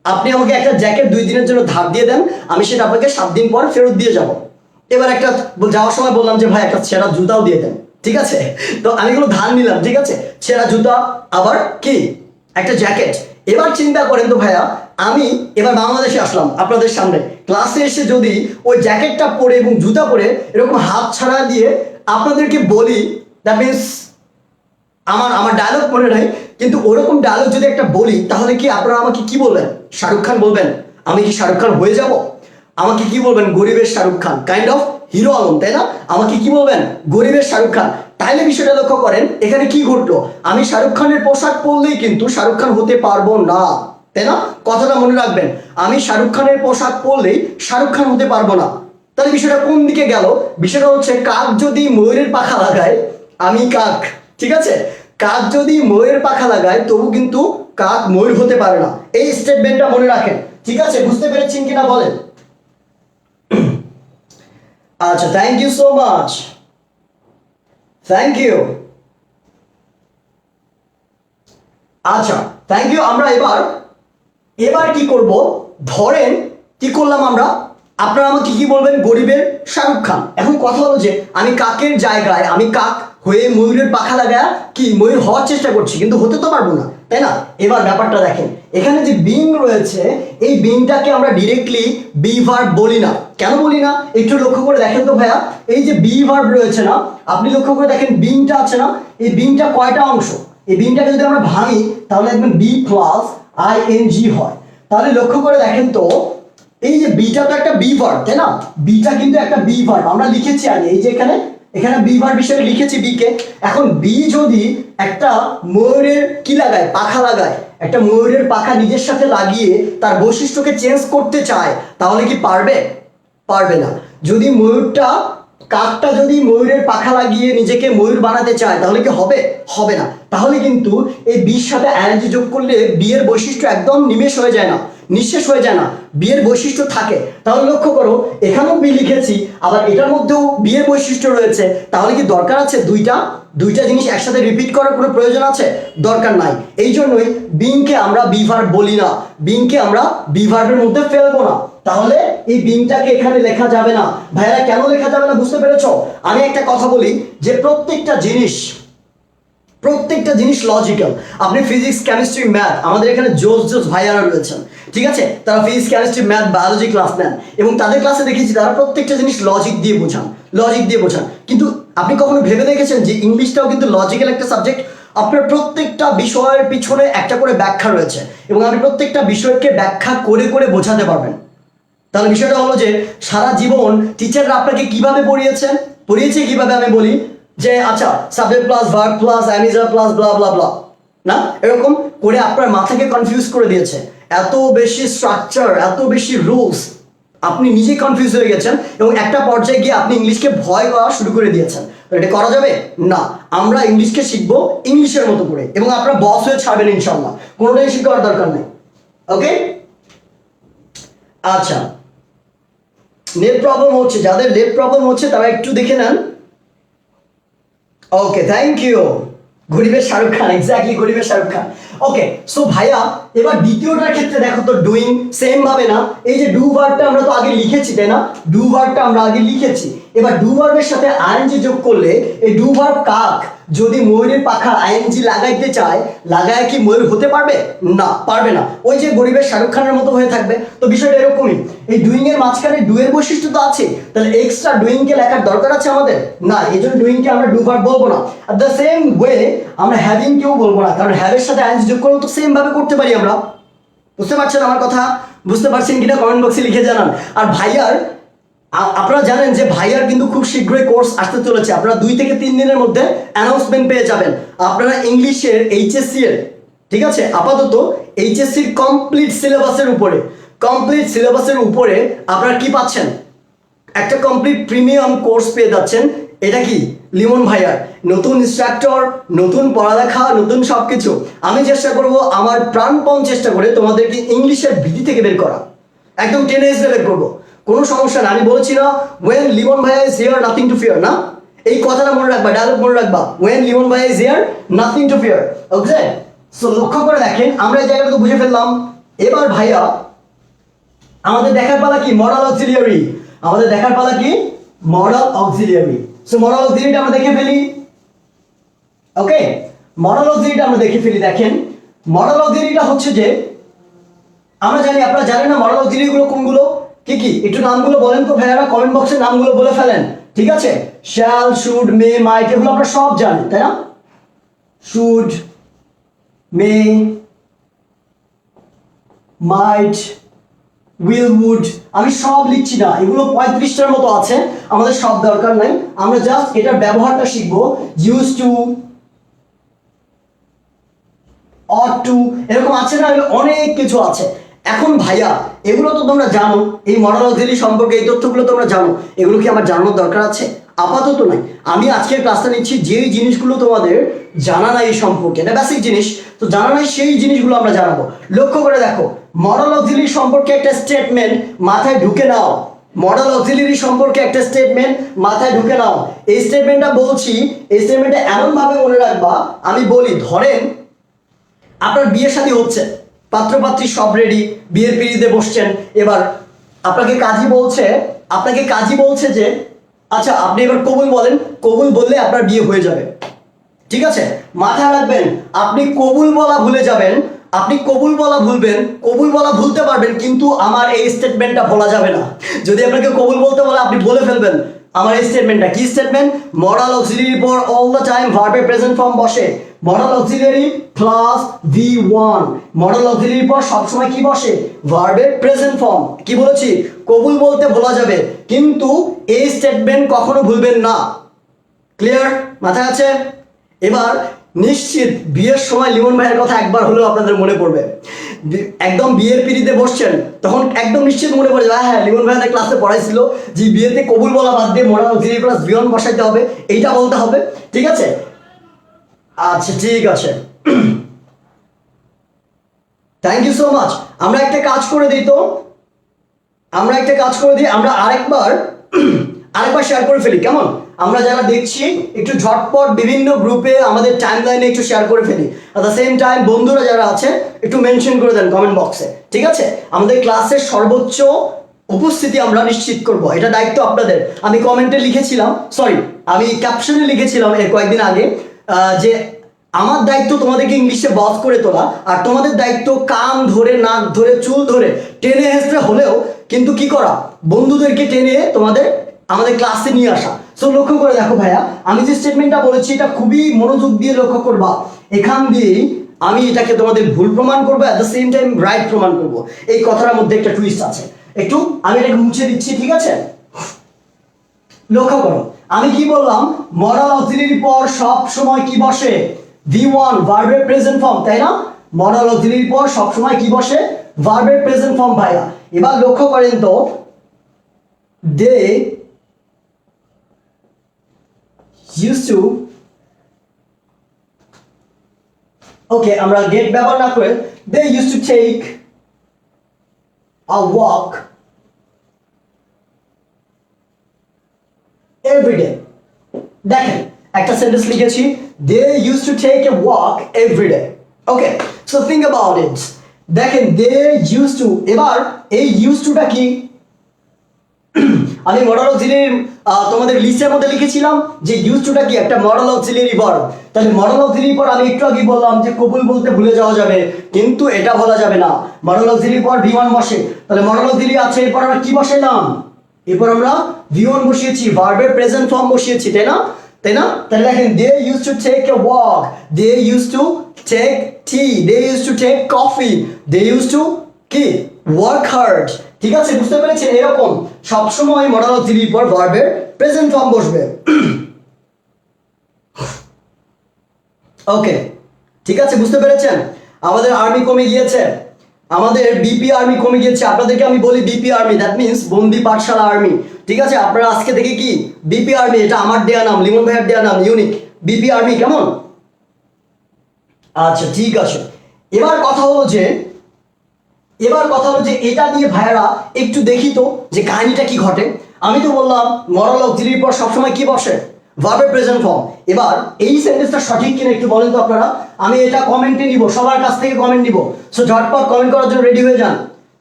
Speaker 1: আপনি আমাকে একটা জ্যাকেট 2 দিনের জন্য ধার দিয়ে দেন, আমি সেটা আপনাকে 7 দিন পর ফেরত দিয়ে যাব। এবার একটা যাওয়ার সময় বললাম যে ভাই একটা ছেঁড়া জুতাও দিয়ে দেন। ঠিক আছে, তো আমি এগুলো ধার নিলাম, ঠিক আছে, ছেঁড়া জুতা আবার কি একটা জ্যাকেট। এবার চিন্তা করেন তো ভাইয়া, আমি এবার বাংলাদেশে আসলাম আপনাদের সামনে, ক্লাসে এসে যদি ওই জ্যাকেটটা পরে এবং জুতা পরে এরকম হাত ছাড়া দিয়ে আপনাদেরকে বলি, দ্যাট মিনস আমার ডায়লগ মনে নাই, কিন্তু ওরকম ডায়লগ যদি একটা বলি, তাহলে কি আপনারা আমাকে কি বলবেন? শাহরুখ খান বলবেন? আমি কি শাহরুখ খান হয়ে যাব? আমাকে কি বলবেন? গরিবের Shahrukh Khan, kind of hero Alam, তাই না? আমাকে কি বলবেন? গরিবের শাহরুখ খান। তাইলে বিষয়টা লক্ষ্য করেন, এখানে কি ঘটলো? আমি শাহরুখ খানের পোশাক পরলেই কিন্তু শাহরুখ খান হতে পারবো না, তাই না? কথাটা মনে রাখবেন, আমি শাহরুখ খানের পোশাক পরলেই শাহরুখ খান হতে পারবো না। তাহলে বিষয়টা কোন দিকে গেল? বিষয়টা হচ্ছে কাক যদি ময়ূরের পাখা লাগায়, আমি কাক, ঠিক আছে, কাক যদি ময়ূরের পাখা লাগায় তবু কিন্তু কাক ময়ূর হতে পারে না। এই স্টেটমেন্টটা মনে রাখেন, ঠিক আছে? বুঝতে পেরেছেন কিনা বলেন? আচ্ছা, thank you so much, thank you. আচ্ছা, থ্যাংক ইউ। আমরা এবার কি করব? ধরেন কি করলাম আমরা, আপনারা আমাকে কি বলবেন? গরিবের শাহরুখ খান। এখন কথা হলো যে আমি কাকের জায়গায় আমি কাক হয়ে ময়ূরের পাখা লাগায় কি ময়ূর হওয়ার চেষ্টা করছি, কিন্তু হতে তো পারবো না, তাই না? এবার ব্যাপারটা দেখেন, এখানে যে বিং রয়েছে, এই বিংটাকে আমরা ডিরেক্টলি বি ভার্ব বলি না। কেন বলি না একটু লক্ষ্য করে দেখেন তো ভাইয়া, এই যে বি ভার্ব রয়েছে না, আপনি লক্ষ্য করে দেখেন বিংটা আছে না, এই বিংটা কয়টা অংশ? এই বিংটাকে যদি আমরা ভাঙি তাহলে একদম বি প্লাস আইএনজি হয়। তাহলে লক্ষ্য করে দেখেন তো, এই যে বিটা তো একটা বি ভার্ব, তাই না? বিটা কিন্তু একটা বি ভার্ব, আমরা লিখেছি আগে, এই যে এখানে বি ভার্ব হিসেবে লিখেছি বি কে। এখন বি যদি একটা ময়ূরের কি লাগায়, পাখা লাগায়, একটা ময়ূরের পাখা নিজের সাথে লাগিয়ে তার বৈশিষ্ট্যকে চেঞ্জ করতে চায়, তাহলে কি পারবে? পারবে না। যদি ময়ূরটা কাকটা যদি ময়ূরের পাখা লাগিয়ে নিজেকে ময়ূর বানাতে চায় তাহলে কি হবে? হবে না। তাহলে কিন্তু এই বির সাথে এনার্জি যোগ করলে বিয়ের বৈশিষ্ট্য একদম নিমেষ হয়ে যায় না, নিঃশেষ হয়ে যায় না, বিয়ের বৈশিষ্ট্য থাকে। তাহলে লক্ষ্য করো, এখানেও বি লিখেছি, আবার এটার মধ্যেও বিয়ের বৈশিষ্ট্য রয়েছে। তাহলে কি দরকার আছে দুইটা জিনিস একসাথে রিপিট করার কোনো প্রয়োজন আছে? দরকার নাই। এই জন্যই বিংকে আমরা বি ভার্ব বলি না, বিংকে আমরা বি ভার্বের মধ্যে ফেলবো না। তাহলে এই বিংটাকে এখানে লেখা যাবে না। ভাইরা কেন লেখা যাবে না বুঝতে পেরেছো? আমি একটা কথা বলি যে প্রত্যেকটা জিনিস লজিক্যাল। আপনি ফিজিক্স, কেমিস্ট্রি, ম্যাথ, আমাদের এখানে জোস ভাইয়ারা রয়েছেন, ঠিক আছে? তারা physics, chemistry, math, biology class নেন এবং তাদের ক্লাসে দেখেছি তারা প্রত্যেকটা জিনিস লজিক দিয়ে বোঝান। কিন্তু আপনি কখনো ভেবে দেখেছেন যে ইংলিশটাও কিন্তু লজিক্যাল একটা সাবজেক্ট? আপনার প্রত্যেকটা বিষয়ের পিছনে একটা করে ব্যাখ্যা রয়েছে এবং আপনি প্রত্যেকটা বিষয়কে ব্যাখ্যা করে করে বোঝাতে পারবেন। তাহলে বিষয়টা হলো যে সারা জীবন টিচাররা আপনাকে কিভাবে পড়িয়েছে কিভাবে? আমি বলি যে আচ্ছা, সাবজেক্ট প্লাস ভার্ব প্লাস অ্যামিজার প্লাস ব্লা ব্লা ব্লা, না এরকম করে আপনার মাথাকে কনফিউজ করে দিয়েছে। এত বেশি স্ট্রাকচার, এত বেশি রুলস, আপনি নিজেই কনফিউজ হয়ে গেছেন এবং একটা পর্যায়ে গিয়ে আপনি ইংলিশকে ভয় করা শুরু করে দিয়েছেন। এটা করা যাবে না। আমরা ইংলিশকে শিখবো ইংলিশের মতো করে এবং আপনারা বস হয়ে ছাড়বেন ইনশাল্লাহ, কোনো টেনশন করার দরকার নেই। ওকে, আচ্ছা, নেট প্রবলেম হচ্ছে, যাদের নেট প্রবলেম হচ্ছে তারা একটু দেখে নেন। ওকে, থ্যাংক ইউ। গরিবের শাহরুখ খান, এক্স্যাক্টলি গরিবের শাহরুখ খান। ওকে, সো ভাইয়া এবার দ্বিতীয়টার ক্ষেত্রে দেখো তো, ডুইং সেম ভাবে না, এই যে ডু ভার্বটা আমরা তো আগে লিখেছি, তাই না? ডু ভার্বটা আমরা আগে লিখেছি। এবার ডু ভার্বের সাথে আইএনজি যোগ করলে এই ডু ভার্ব কাক যদি ময়ূরের পাখা আইএনজি লাগাইতে চায়, লাগায় কি ময়ূর হতে পারবে? না, পারবে না। ওই যে গরিবের শাহরুখ খানের মতো হয়ে থাকবে। তো বিষয়টা এরকমই, এই ডুইং এর মাঝখানে ডু এর বৈশিষ্ট্য তো আছে, তাহলে এক্সট্রা ডুইং কে লেখার দরকার আছে আমাদের? না, এই জন্য ডুইং কে আমরা ডু ভার্ব বলবো না। আর দ্য সেম ওয়ে আমরা হ্যাভিং কেও বলবো না, কারণ হ্যাভ এর সাথে আইএনজি যোগ করলেও তো সেম ভাবে করতে পারি আমরা। বুঝতে পারছেন আমার কথা? বুঝতে পারছেন কিনা কমেন্ট বক্সে লিখে জানান। আর ভাইয়ার, আপনারা জানেন যে ভাইয়ার কিন্তু খুব শীঘ্রই কোর্স আসতে চলেছে। আপনারা 2 থেকে 3 দিনের মধ্যে অ্যানাউন্সমেন্ট পেয়ে যাবেন। আপনারা ইংলিশের এইচএসসি এর, ঠিক আছে, আপাতত এইচএসসির কমপ্লিট সিলেবাসের উপরে আপনারা কি পাচ্ছেন? একটা কমপ্লিট প্রিমিয়াম কোর্স পেয়ে যাচ্ছেন। এটা কি? লিমন ভাইয়ার নতুন ইনস্ট্রাক্টর, নতুন পড়ালেখা, নতুন সবকিছু। আমি চেষ্টা করব, আমার প্রাণপণ চেষ্টা করে তোমাদেরকে ইংলিশের ভীতি থেকে বের করা, একদম টেনে এসে বের করবো। কোনো সমস্যা না। আমি বলেছি না, ওয়েন লিমন ভাইয়া is here nothing to fear, না? এই কথাটা মনে রাখবা, ডায়লগ মনে রাখবা, ওয়েন লিমন ভাইয়া is here nothing to fear. Okay, so লক্ষ্য করে দেখেন, আমরা এই জায়গাটা তো বুঝে ফেললাম। এবার ভাইয়া আমাদের দেখার পালা কি? Modal auxiliary. আমাদের দেখার পালা কি? Modal auxiliary. সো মডাল অক্সিলিয়ারিটা আমরা দেখে ফেলি। ওকে, মডাল অক্সিলিয়ারিটা আমরা দেখে ফেলি। দেখেন, মডাল অক্সিলিয়ারিটা হচ্ছে যে, আমরা জানি, আপনারা জানেন না মডাল অক্সিলিয়ারি গুলো কোনগুলো, কি কি? একটু নামগুলো বলেন তো ভাইয়ারা, কমেন্ট বক্সে নামগুলো বলে ফেলেন, ঠিক আছে? শ্যাল, শুড, মে, মাইট, এগুলো আমরা সব জানি, তাই না? Should, may, might, will, would, আমি সব লিখছি না, এগুলো 35টার মতো আছে, আমাদের সব দরকার নাই। আমরা জাস্ট এটার ব্যবহারটা শিখবো। ইউজ টু, অট টু, এরকম আছে না, অনেক কিছু আছে। এখন ভাইয়া এগুলো তো তোমরা জানো, এই মডাল অক্সিলিয়ারি সম্পর্কে এই তথ্যগুলো তোমরা জানো, এগুলো কি আমার জানানোর দরকার আছে? আপাতত নাই। আমি আজকের ক্লাসটা নিচ্ছি যেই জিনিসগুলো তোমাদের জানা নাই এই সম্পর্কে, এটা বেসিক জিনিস, তো জানা নাই সেই জিনিসগুলো আমরা জানাবো। লক্ষ্য করে দেখো, মডাল অক্সিলিয়ারি সম্পর্কে একটা স্টেটমেন্ট মাথায় ঢুকে নাও। মডাল অক্সিলিয়ারি সম্পর্কে একটা স্টেটমেন্ট মাথায় ঢুকে নাও। এই স্টেটমেন্টটা বলছি, এই স্টেটমেন্টটা এমনভাবে মনে রাখবা, আমি বলি, ধরেন আপনার বিয়ে শাদী হচ্ছে, পাত্রপাত্রী সব রেডি, বিয়ের পিঁড়িতে বসছেন। এবার আপনাকে কাজী বলছে যে আচ্ছা আপনি এবার কবুল বলেন, কবুল বললে আপনার বিয়ে হয়ে যাবে, ঠিক আছে? মাথায় রাখবেন, আপনি কবুল বলা ভুলে যাবেন, আপনি কবুল বলা ভুলবেন, কবুল বলা ভুলতে পারবেন, কিন্তু আমার এই স্টেটমেন্টটা বলা যাবে না। যদি আপনাকে কবুল বলতে বলে আপনি বলে ফেলবেন আমার এই স্টেটমেন্টটা। কি স্টেটমেন্ট? মডাল অক্সিলিয়ারি পর অল দ্য টাইম ভার্বের প্রেজেন্ট ফর্ম বসে। Modal auxiliary plus V1, modal auxiliary পর সবসময় কি বসে? ভার্বের প্রেজেন্ট ফর্ম। কি বলেছি? কবুল বলতে বলা যাবে, কিন্তু এই স্টেটমেন্ট কখনো ভুলবেন না। ক্লিয়ার? মাথায় আছে? এবার নিশ্চিত বিয়ের সময় লিমন ভাইয়ের কথা একবার হলেও আপনাদের মনে পড়বে একদম বিয়ের পিড়িতে বসছেন, তখন একদম নিশ্চিত মনে পড়ে যাবে হ্যাঁ লিমন ভাই ক্লাসে পড়াইছিল যে বিয়েতে কবুল বলা বাদ দিয়ে মোরাল অক্সিলারি প্লাস বিয়ন বসাইতে হবে, এইটা বলতে হবে। ঠিক আছে, আচ্ছা ঠিক আছে, থ্যাংক ইউ সো মাচ। আমরা একটা কাজ করে দিই তো, আমরা আরেকবার শেয়ার করে ফেলি, কেমন? আমরা যারা দেখছি একটু ঝটপট বিভিন্ন গ্রুপে আমাদের টাইম লাইনে একটু শেয়ার করে ফেলি। অ্যাট দ্য সেম টাইম বন্ধুরা যারা আছে একটু মেনশন করে দেন কমেন্ট বক্সে, ঠিক আছে? আমাদের ক্লাসের সর্বোচ্চ উপস্থিতি আমরা নিশ্চিত করব, এটা দায়িত্ব আপনাদের। আমি কমেন্টে লিখেছিলাম, সরি আমি ক্যাপশনে লিখেছিলাম এর কয়েকদিন আগে যে আমার দায়িত্ব তোমাদেরকে ইংলিশে বস করে তোলা, আর তোমাদের দায়িত্ব কান ধরে নাক ধরে চুল ধরে টেনে হেসড়ে হলেও কিন্তু কি করা, বন্ধুদেরকে টেনে আমাদের ক্লাসে নিয়ে আসা। সো লক্ষ্য করে দেখো ভাইয়া, আমি যে স্টেটমেন্টটা বলেছি এটা খুবই মনোযোগ দিয়ে লক্ষ্য করবা। এখান দিয়েই আমি এটাকে তোমাদের ভুল প্রমাণ করবো, at the same time right প্রমাণ করবো। এই কথাটার মধ্যে একটা টুইস্ট আছে, একটু আমি এটাকে মুছে দিচ্ছি, ঠিক আছে? লক্ষ্য করো, আমি কি বললাম, মডাল অক্সিলারির পর সব সময় কি বসে? V1 ভার্বের প্রেজেন্ট ফর্ম, তাই না? মডাল অক্সিলারির পর সব সময় কি বসে? ভার্বের প্রেজেন্ট ফর্ম ভাইয়া। এবার লক্ষ্য করেন তো, দে used to, ওকে আমরা গেট ব্যবহার না করে they used to take a walk every day। দেখেন একটা সেন্টেন্স লিখেছি, they used to take a walk every day। Okay, so think about it। দেখেন they used to, এবার এই used to টা কি? আমি মডাল অক্সিলারি তোমাদের লিস্টের মধ্যে লিখেছিলাম যে ইউজ টুটা কি একটা মডাল অক্সিলারি ভার্ব। তাহলে মডাল অক্সিলারি পর আমি একটু আগে বললাম যে কবুল বলতে ভুলে যাওয়া যাবে, কিন্তু এটা বলা যাবে না। মডাল অক্সিলারি পর V1 বসে, তাহলে মডাল অক্সিলারি আছে, এরপর আমরা কি বসাইলাম? এরপর আমরা V1 বসিয়েছি, ভার্বের প্রেজেন্ট ফর্ম বসিয়েছি, তাই না? তাহলে দেখেন they use to take a walk, they use to take tea, they use to take coffee, they use to কি ওয়ার্ক হার্ড। ঠিক আছে, বুঝতে পেরেছেন? এরকম সবসময় মডাল অক্সিলারির পর ভার্বের প্রেজেন্ট ফর্ম বসবে। ওকে, ঠিক আছে, বুঝতে পেরেছেন? আমাদের আর্মি কমে গিয়েছে, আমাদের বিপি আর্মি কমে গিয়েছে। আপনাদেরকে আমি বলি বিপি আর্মি, দ্যাট মিনস বন্দি পাঠশালা আর্মি। ঠিক আছে, আপনারা আজকে থেকে কি বিপি আর্মি, এটা আমার দেয়া নাম, লিমন ভাইয়ের দেয়া নাম, ইউনিক বিপি আর্মি, কেমন? আচ্ছা ঠিক আছে, এবার কথা হলো যে এটা দিয়ে ভাইয়ারা একটু দেখি তো যে কাহিনীটা কি ঘটে। আমি তো বললাম মডাল অক্সিলারির পর সবসময় কি বসে? ভার্বের প্রেজেন্ট ফর্ম। এবার এই সেন্টেন্সটা সঠিক কিনা একটু বলেন তো আপনারা। আমি এটা কমেন্টে নিব, সবার কাছ থেকে কমেন্ট নিব। সো ঝটপট কমেন্ট করার জন্য রেডি হয়ে যান,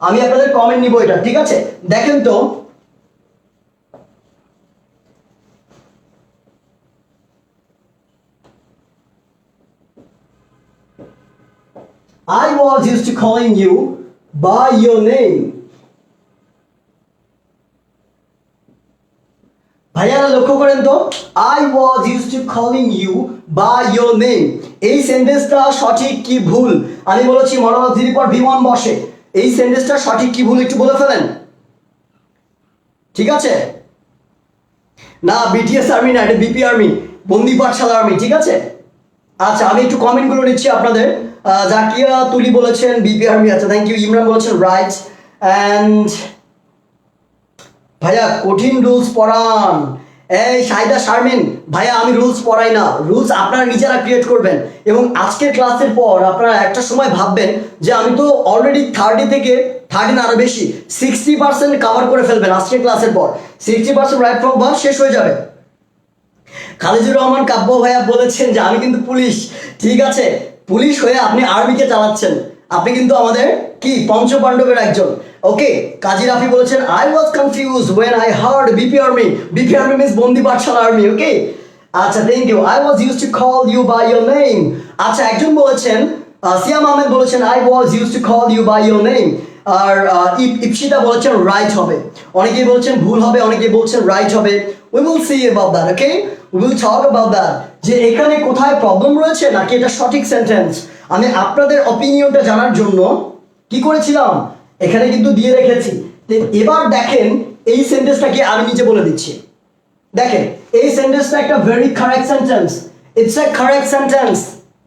Speaker 1: আমি আপনাদের কমেন্ট নিব এটা, ঠিক আছে? দেখেন তো, I was used to calling you by your name। ভাইয়ারা লক্ষ্য করেন তো, I was used to calling you by your name। এই সেন্টেন্সটা সঠিক কি ভুল? আমি বলেছি মডাল অক্সিলারি পর V1 বসে, এই সেন্টেন্সটা সঠিক কি ভুল একটু বলে ফেলেন, ঠিক আছে? না বিটিএস আর্মি না, এটা বিপি আর্মি, বন্দি পাঠশালা আর্মি, ঠিক আছে? আচ্ছা আমি একটু কমেন্টগুলো নিচ্ছি আপনাদের। জাকিয়া তুলি বলেছেন বিপি আর্মি, আচ্ছা থ্যাংক ইউ। ইমরান বলেছেন রাইট। অ্যান্ড ভাইয়া কঠিন রুলস পড়ান। এই সাইদা শারমিন, ভাইয়া আমি রুলস পড়াই না, রুলস আপনারা নিজেরা ক্রিয়েট করবেন। এবং আজকের ক্লাসের পর আপনারা একটা সময় ভাববেন যে আমি তো অলরেডি 30 থেকে 30 না আরো বেশি 60% কাভার করে ফেলবেন আজকের ক্লাসের পর। 60% রাইট ফ্রম ভার্ব শেষ হয়ে যাবে। খালিজুর রহমান কাব্য ভাইয়া বলেছেন যে আমি কিন্তু পুলিশ। ঠিক আছে, পুলিশ হয়ে আপনি আর্মিকে চালাচ্ছেন, আপনি কিন্তু আমাদের কি পঞ্চ পাণ্ডবের একজন। ওকে, কাজী রাফি বলেছেন I was confuse when I heard BP army. BP army means Bondi Pathshala army. Okay, আচ্ছা thank you. I was use to call you by your name. আচ্ছা একজন বলেছেন, সিয়াম আহমেদ বলেছেন I was use to call you by your name. আর ইপসিতা বলেছেন রাইট হবে, অনেকেই বলছেন ভুল হবে, অনেকেই বলছেন রাইট হবে। We will see about that. Okay, we will talk about that, যে এখানে কোথায় প্রবলেম রয়েছে নাকি এটা সঠিক সেন্টেন্স। আমি আপনাদের অপিনিয়নটা জানার জন্য কি করেছিলাম, এখানে কিন্তু দিয়ে রেখেছি। এবার দেখেন এই সেন্টেন্সটাকে আমি নিচে বলে দিচ্ছি। দেখেন এই সেন্টেন্সটা একটা very correct sentence, it's a correct sentence.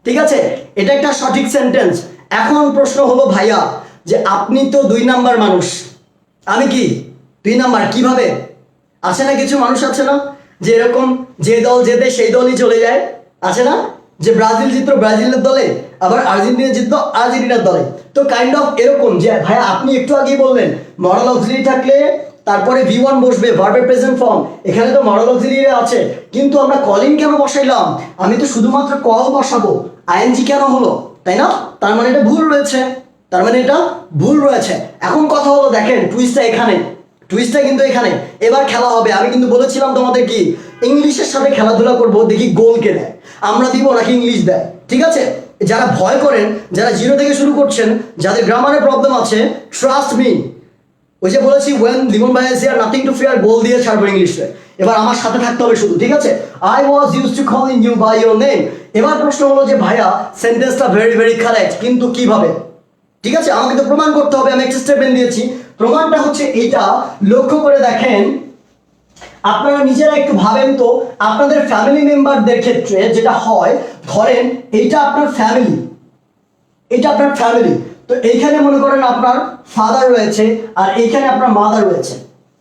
Speaker 1: ঠিক আছে, এটা একটা সঠিক সেন্টেন্স। এখন প্রশ্ন হলো ভাইয়া যে আপনি তো 2 নাম্বার মানুষ, আমি কি 2 নাম্বার? কিভাবে? আছে না কিছু মানুষ আছে না যে এরকম যে দল জেতে সেই দলই চলে যায়, আছে না? যে ব্রাজিল জিতলো ব্রাজিলের দলে, আবার আর্জেন্টিনা জিতলো আর্জেন্টিনার দলে। তো কাইন্ড অফ এরকম যে ভাইয়া আপনি একটু আগেই বললেন মরাল অক্সিলারি থাকলে তারপরে V1 বসবে, ভার্বের প্রেজেন্ট ফর্ম, এখানে তো মরাল অক্সিলারি আছে, কিন্তু আমরা কলিং কেন বসাইলাম? আমি তো শুধুমাত্র কল বসাবো, আইএনজি কেন হলো, তাই না? তার মানে এটা ভুল রয়েছে, তার মানে এটা ভুল রয়েছে। এখন কথা হলো দেখেন টুইস্টটা এখানে, টুইস্টটা কিন্তু এখানে। এবার খেলা হবে, আমি কিন্তু বলেছিলাম তোমাদের কি ইংলিশের সাথে খেলাধুলা করবো, দেখি গোল কে দেয়, আমরা দিব নাকি ইংলিশ দেয়, ঠিক আছে? যারা ভয় করেন, যারা 0 থেকে শুরু করছেন, যাদের গ্রামারের প্রবলেম আছে, ট্রাস্ট মি, ওই যে বলেছি ওয়েন লিমন ভাই is here nothing to fear, goal দিয়ে ছাড়বো ইংলিশে। এবার আমার সাথে থাকতে হবে শুধু, ঠিক আছে? I was use to calling you by your name. এবার প্রশ্ন হলো যে ভাইয়া সেন্টেন্সটা ভেরি ভেরি কারেক্ট, কিন্তু কিভাবে? ঠিক আছে, আমাকে তো প্রমাণ করতে হবে, আমি একটা স্টেটমেন্ট দিয়েছি, প্রমাণটা হচ্ছে এইটা। লক্ষ্য করে দেখেন, আপনারা নিজেরা একটু ভাবেন তো, আপনাদের ফ্যামিলি মেম্বারদের ক্ষেত্রে যেটা হয়, ধরেন এইটা আপনার ফ্যামিলি, এটা আপনার ফ্যামিলি, তো এইখানে মনে করেন আপনার ফাদার রয়েছে আর এইখানে আপনার মাদার রয়েছে,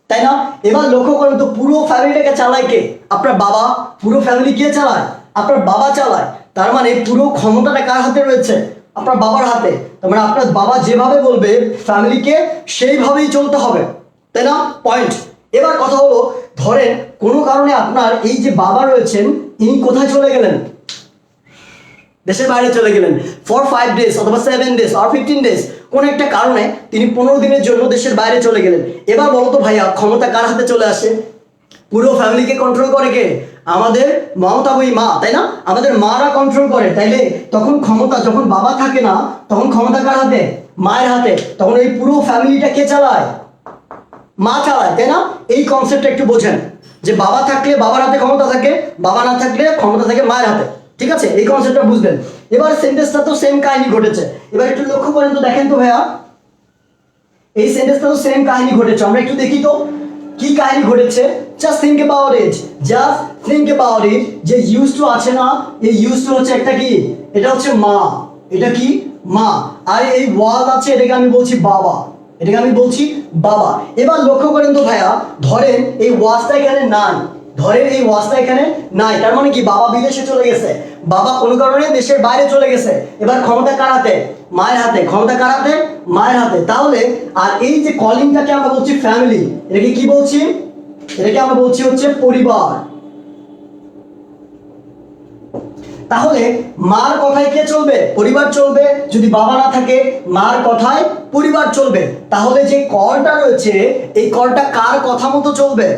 Speaker 1: তাই না? এবার লক্ষ্য করেন তো পুরো ফ্যামিলিটাকে চালায় কে? আপনার বাবা। পুরো ফ্যামিলি কে চালায়? আপনার বাবা চালায়। তার মানে পুরো ক্ষমতাটা কার হাতে রয়েছে? আপনার বাবার হাতে। তার মানে আপনার বাবা যেভাবে বলবে ফ্যামিলিকে সেইভাবেই চলতে হবে, তাই না? পয়েন্ট। এবার কথা হলো, ধরেন কোনো কারণে আপনার এই যে বাবা রয়েছেন, ইনি কোথায় চলে গেলেন? দেশের বাইরে চলে গেলেন ফর 5 ডেজ অথবা 7 ডেজ আর 15 ডেজ, কোন একটা কারণে তিনি 15 দিনের জন্য দেশের বাইরে চলে গেলেন। এবার বলতো ভাইয়া ক্ষমতা কার হাতে চলে আসে? পুরো ফ্যামিলিকে কন্ট্রোল করে কে? আমাদের মমতাময়ী মা, তাই না? আমাদের মারা কন্ট্রোল করে, তাইলে তখন ক্ষমতা যখন বাবা থাকে না, তখন ক্ষমতা কার হাতে? মায়ের হাতে। তখন এই পুরো ফ্যামিলিটা কে চালায়? মা চালায়, তাই না? এই কনসেপ্টটা একটু বোঝেন যে বাবা থাকলে বাবার হাতে ক্ষমতা থাকে, বাবা না থাকলে ক্ষমতা থাকে মায়ের হাতে, ঠিক আছে? এই কনসেপ্টটা বুঝবেন। এবার সেন্টেন্সটা তো সেম কাহিনী ঘটেছে, এবার একটু লক্ষ্য করেন তো, দেখেন তো ভাইয়া এই সেন্টেন্সটা তো সেম কাহিনী ঘটেছে, আমরা একটু দেখি তো কি কাহিনী ঘটেছে। Just think about it, just think about it. যে ইউজ টু আছে না, এই ইউজ টু হচ্ছে একটা কি, এটা হচ্ছে মা, এটা কি মা, আর এই ওয়াজ আছে এটাকে আমি বলছি বাবা, এটাকে আমি বলছি বাবা। এবার লক্ষ্য করেন তো ভাইয়া, ধরেন এই ওয়াজটা এখানে নাই, ধরেন এই ওয়াজটা এখানে নাই, তার মানে কি বাবা বিদেশে চলে গেছে, বাবা কোনো কারণে দেশের বাইরে চলে গেছে। এবার ক্ষমতা কার হাতে? মায়ের হাতে। ক্ষমতা কার হাতে? মায়ের হাতে। তাহলে আর এই যে কলিংটাকে আমরা বলছি ফ্যামিলি, এটাকে কি বলছি? এটাকে আমরা বলছি হচ্ছে পরিবার। তাহলে মার কথায় কে চলবে? পরিবার চলবে। যদি বাবা না থাকে মার কথায় পরিবার চলবে। তাহলে যে কলটা রয়েছে এই কলটা কার কথা মতো চলবে?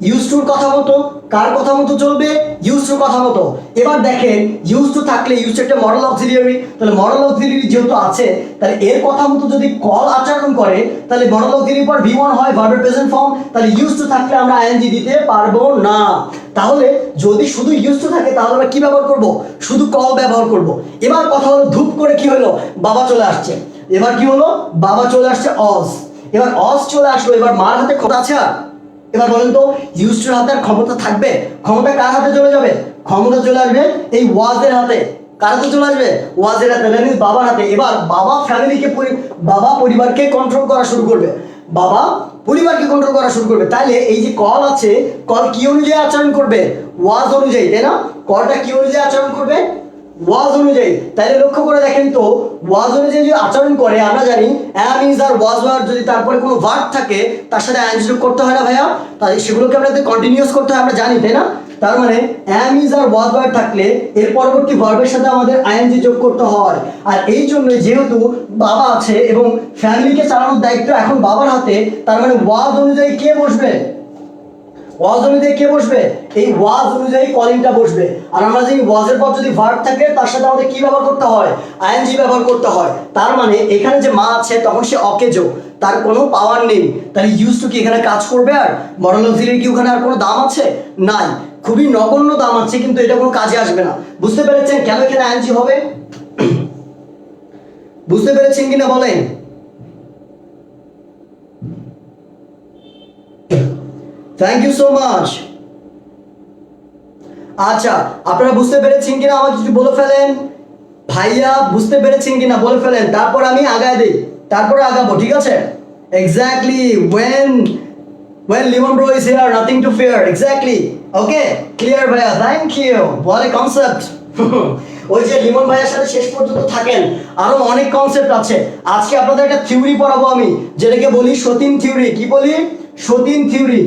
Speaker 1: ইউজ টুর কথা মতো। কার কথা মতো চলবে? ইউজ টুর কথা মতো। এবার দেখেন ইউজ টু থাকলে, ইউজ টু একটা মডেল অক্সিলিয়ারি, তাহলে মডেল অক্সিলিয়ারি যেহেতু আছে, তাহলে এর কথা মতো যদি কল আচরণ করে, তাহলে মডেল অক্সিলিয়ারির পর V1 হয়, ভার্বের প্রেজেন্ট ফর্ম, তাহলে ইউজ টু থাকলে আমরা আইএনজি দিতে পারবো না। তাহলে যদি শুধু ইউজ টু থাকে তাহলে আমরা কি ব্যবহার করব? শুধু কল ব্যবহার করব। এবার কথা হলো ধূপ করে কি হলো? বাবা চলে আসছে। এবার কি হলো? বাবা চলে আসছে অজ। এবার অজ চলে আসলো, এবার মার হাতে ক্ষমতা আছে আর? এবার বলেন তো ইউজ টুর হাতে আর ক্ষমতা থাকবে? ক্ষমতা কার হাতে চলে যাবে? ক্ষমতা চলে আসবে এই ওয়াজের হাতে। কার হাতে চলে আসবে? ওয়াজের হাতে, মানে বাবার হাতে। এবার বাবা ফ্যামিলিকে, বাবা পরিবারকে কন্ট্রোল করা শুরু করবে, বাবা পরিবারকে কন্ট্রোল করা শুরু করবে। তাহলে এই যে কল আছে, কল কি অনুযায়ী আচরণ করবে? ওয়াজ অনুযায়ী, তাই না? কলটা কি অনুযায়ী আচরণ করবে? ওয়াজ অনুযায়ী। তাহলে লক্ষ্য করে দেখেন তো, ওয়াজ অনুযায়ী যদি আচরণ করে, আমরা জানি am is R was word, যদি তারপরে কোনো ভার্ব থাকে তার সাথে অ্যান যোগ করতে হয় না ভাইয়া? তাহলে সেগুলোকে আমাদের কন্টিনিউয়াস করতে হয়, আমরা জানি, তাই না? তার মানে am is R was word থাকলে এর পরবর্তী ভার্বের সাথে আমাদের আইএনজি যোগ করতে হয়। আর এই জন্য যেহেতু বাবা আছে এবং ফ্যামিলিকে চালানোর দায়িত্ব এখন বাবার হাতে, তার মানে ওয়াজ অনুযায়ী কে বসবে? ওয়াজ অনুযায়ী কে বসবে? এই ওয়াজ অনুযায়ী কলিংটা বসবে। আর আমরা জানি ওয়াজের পর যদি ভার্ব থাকে তার সাথে আমাদের কি ব্যবহার করতে হয়? আইএনজি ব্যবহার করতে হয়। তার মানে এখানে যে মা আছে তখন সে অকেজো, তার কোনো পাওয়ার নেই। তাহলে ইউজ টু কি এখানে কাজ করবে? আর মডেল অক্সিলিয়ারি কি ওখানে আর কোনো দাম আছে? নাই, খুবই নগণ্য দাম আছে, কিন্তু এটা কোনো কাজে আসবে না। বুঝতে পেরেছেন কেন এখানে আইএনজি হবে? বুঝতে পেরেছেন কিনা বলেন? Thank you so much. আচ্ছা, আপনারা বুঝতে পেরেছেন কিনা আমাকে একটু বলে ফেলেন। ভাইয়া বুঝতে পেরেছেন কিনা বলে ফেলেন, তারপর আমি আগায় দিই, তারপরে আগাবো, ঠিক আছে? Exactly, when Limon bro is here, nothing to fear. Exactly. Okay, clear ভাইয়া, thank you. What a concept. ওই যে লিমন ভাইয়ের সাথে শেষ পর্যন্ত থাকেন, আরো অনেক কনসেপ্ট আছে। আজকে আপনাদের একটা থিওরি পড়াবো আমি, যেটাকে বলি সতীন থিওরি। কি বলি? সতীন থিওরি,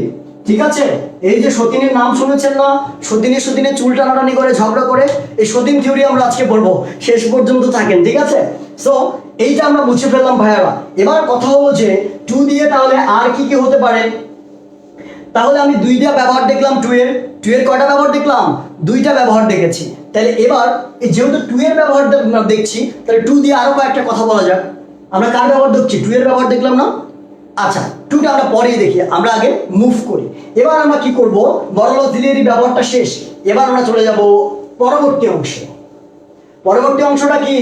Speaker 1: ঠিক আছে? এই যে সতীনের নাম শুনেছেন না, সতীনের চুল টানাটানি করে ঝগড়া করে, এই সতীন থিওরি আমরা আজকে পড়বো, শেষ পর্যন্ত থাকেন, ঠিক আছে? সো এইটা আমরা বুঝে ফেললাম ভাইয়ারা। এবার কথা হলো যে টু দিয়ে তাহলে আর কি কি হতে পারে। তাহলে আমি দুইটা ব্যবহার দেখলাম, টু এর কয়টা ব্যবহার দেখলাম? দুইটা ব্যবহার দেখেছি। তাহলে এবার যেহেতু টু এর ব্যবহারটা দেখছি, তাহলে টু দিয়ে আরো কয়েকটা কথা বলা যাক। আমরা কার ব্যবহার দেখছি? টু এর ব্যবহার দেখলাম না? আচ্ছা, টুটা আমরা পরেই দেখি, আমরা আগে মুভ করি। এবার আমরা কি করব? বড় দিলেরই ব্যবহারটা শেষ, এবার আমরা চলে যাব পরবর্তী অংশে। পরবর্তী অংশটা কি?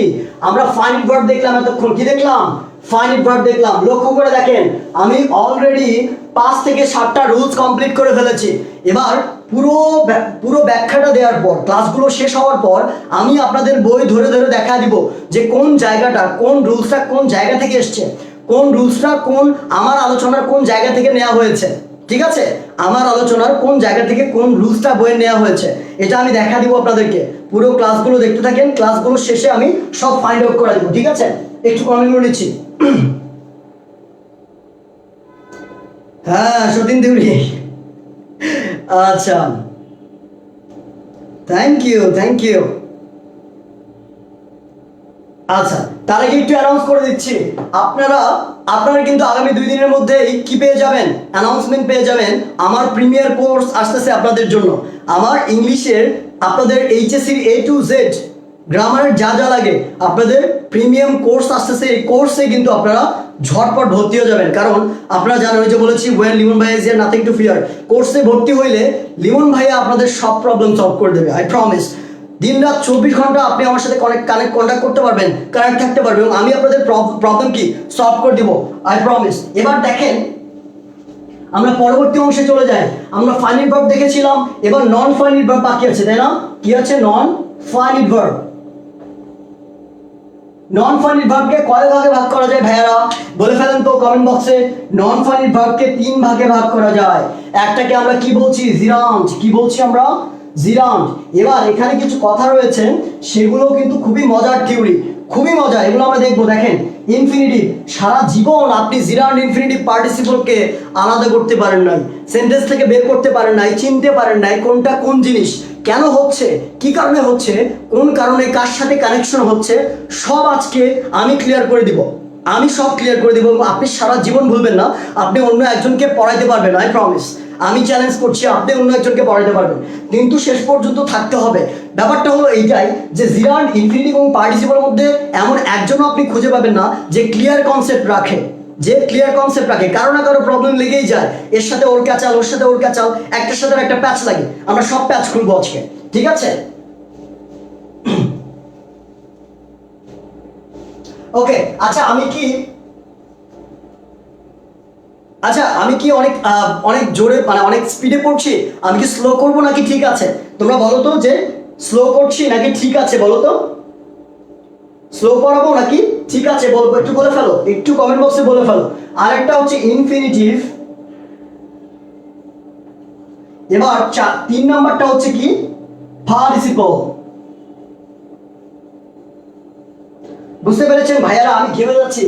Speaker 1: আমরা ফাইনাইট ভার্ব দেখলাম এতক্ষণ। কি দেখলাম? ফাইনাইট ভার্ব দেখলাম। লক্ষ্য করে দেখেন, আমি অলরেডি 5 থেকে 7টা রুলস কমপ্লিট করে ফেলেছি। এবার পুরো ব্যাখ্যাটা দেওয়ার পর, ক্লাসগুলো শেষ হওয়ার পর আমি আপনাদের বই ধরে ধরে দেখা দিব যে কোন জায়গাটা, কোন রুলসটা কোন জায়গা থেকে এসছে, কোন রুলসটা কোন আমার আলোচনার কোন জায়গা থেকে নেওয়া হয়েছে, ঠিক আছে? আমার আলোচনার কোন জায়গা থেকে কোন রুলসটা বইয়ে নেওয়া হয়েছে, এটা আমি দেখা দিব আপনাদেরকে। পুরো ক্লাসগুলো দেখতে থাকেন, ক্লাসগুলো শেষে আমি সব ফাইন্ড আউট করে দিব, ঠিক আছে? একটু কমেন্ট করে নিচ্ছি। হ্যাঁ, সতীন থিওরি, আচ্ছা, থ্যাংক ইউ। আচ্ছা, তার আগে একটু অ্যানাউন্স করে দিচ্ছি, আপনারা কিন্তু আগামী 2 দিনের মধ্যেই কি পেয়ে যাবেন? অ্যানাউন্সমেন্ট পেয়ে যাবেন। আমার প্রিমিয়ার কোর্স আসতেছে আপনাদের জন্য। আমার ইংলিশের আপনাদের এইচএসসির A to Z গ্রামারের যা যা লাগে আপনাদের প্রিমিয়াম কোর্স আসতেছে। এই কোর্সে কিন্তু আপনারা ঝটপট ভর্তি হয়ে যাবেন, কারণ আপনারা জানেন, ওই যে বলেছি ওয়েন লিমন ভাই is here nothing to fear. কোর্সে ভর্তি হইলে লিমন ভাইয়া আপনাদের সব প্রবলেম সলভ করে দেবে, আই প্রমিস। দিনরাত 24 ঘন্টা আপনি আমার সাথে কন্ট্যাক্ট করতে পারবেন, কানেক্ট থাকতে পারবেন, এবং আমি আপনাদের প্রবলেম কি সলভ করে দিব, আই প্রমিস। এবার দেখেন, আমরা পরবর্তী অংশে চলে যাই। আমরা ফাইনাইট ভার্ব দেখেছিলাম, এবার নন ফাইনাইট ভার্ব বাকি আছে, তাই না? কি আছে? Non finite verb. Non finite ভার্বকে কয় ভাগে ভাগ করা যায় ভাইয়ারা? বলে ফেলেন তো কমেন্ট বক্সে। নন ফাইনাইট ভার্বকে 3 ভাগে ভাগ করা যায়। একটাকে আমরা কি বলছি? জিরান্ট। কি বলছি আমরা? জিরান্ট। এবার এখানে কিছু কথা রয়েছে, সেগুলো কিন্তু খুবই মজার থিওরি, খুবই মজা, এগুলো আমরা দেখবো। দেখেন, ইনফিনিটিভ, সারা জীবন আপনি জিরান্ট ইনফিনিটিভ পার্টিসিপলকে আলাদা করতে পারেন নাই, সেন্টেন্স থেকে বের করতে পারেন নাই, চিনতে পারেন নাই কোনটা কোন জিনিস, কেন হচ্ছে, কি কারণে হচ্ছে, কোন কারণে কার সাথে কানেকশন হচ্ছে, সব আজকে আমি ক্লিয়ার করে দিব। আমি সব ক্লিয়ার করে দিব, আপনি সারা জীবন ভুলবেন না, আপনি অন্য একজনকে পড়াইতে পারবেন, আই প্রমিস। আমি চ্যালেঞ্জ করছি, আপনি অন্য একজনকে পড়াইতে পারবেন, কিন্তু শেষ পর্যন্ত থাকতে হবে। ব্যাপারটা হলো এইটাই যে জিরান্ট ইনফিনিটিভ এবং পার্টিসিপলের মধ্যে এমন একজনও আপনি খুঁজে পাবেন না যে ক্লিয়ার কনসেপ্ট রাখে, কারো না কারো প্রবলেম লেগেই যায়। এর সাথে ওর ক্যাচাল, ওর সাথে ওর ক্যাচাল, একটার সাথে একটা প্যাচ লাগে। আমরা সব প্যাচ খুলবো আজকে, ঠিক আছে? ওকে, আচ্ছা আমি কি অনেক জোরে, মানে অনেক স্পিডে পড়ছি? আমি কি স্লো করবো নাকি ঠিক আছে? তোমরা বলো তো যে স্লো করছি নাকি ঠিক আছে, বলো তো। স্লো করাবো নাকি ঠিক আছে বলবো? একটু বলে ফেলো, একটু কমেন্ট বক্সে বলে ফেলো। আরেকটা হচ্ছে ইনফিনিটিভ। এবার 3 নাম্বারটা হচ্ছে কি? পার্টিসিপল। বুঝতে পেরেছেন ভাইয়ারা? আমি ঘেমে যাচ্ছি,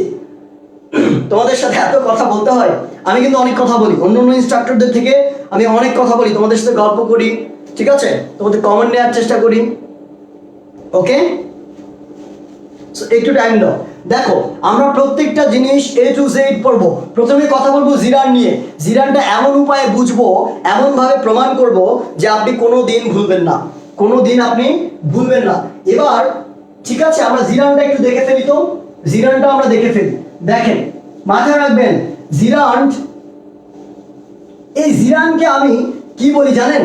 Speaker 1: তোমাদের সাথে এত কথা বলতে হয়। আমি কিন্তু অনেক কথা বলি, অন্য ইনস্ট্রাক্টরদের থেকে আমি অনেক কথা বলি, তোমাদের সাথে গল্প করি, ঠিক আছে? তোমাদের কমেন্ট নেওয়ার চেষ্টা করি, ওকে? একটু টাইম দাও। দেখো, আমরা প্রত্যেকটা জিনিস A to Z পড়বো। প্রথমে কথা বলবো জিরান নিয়ে। জিরানটা এমন উপায়ে বুঝবো, এমন ভাবে প্রমাণ করব যে আপনি কোনো দিন ভুলবেন না, কোনো দিন আপনি ভুলবেন না। এবার ঠিক আছে, আমরা জিরানটা একটু দেখে ফেলি তো। জিরানটা আমরা দেখে ফেলি। দেখেন, মাথায় রাখবেন, জিরান্ট, এই জিরানকে আমি কি বলি জানেন?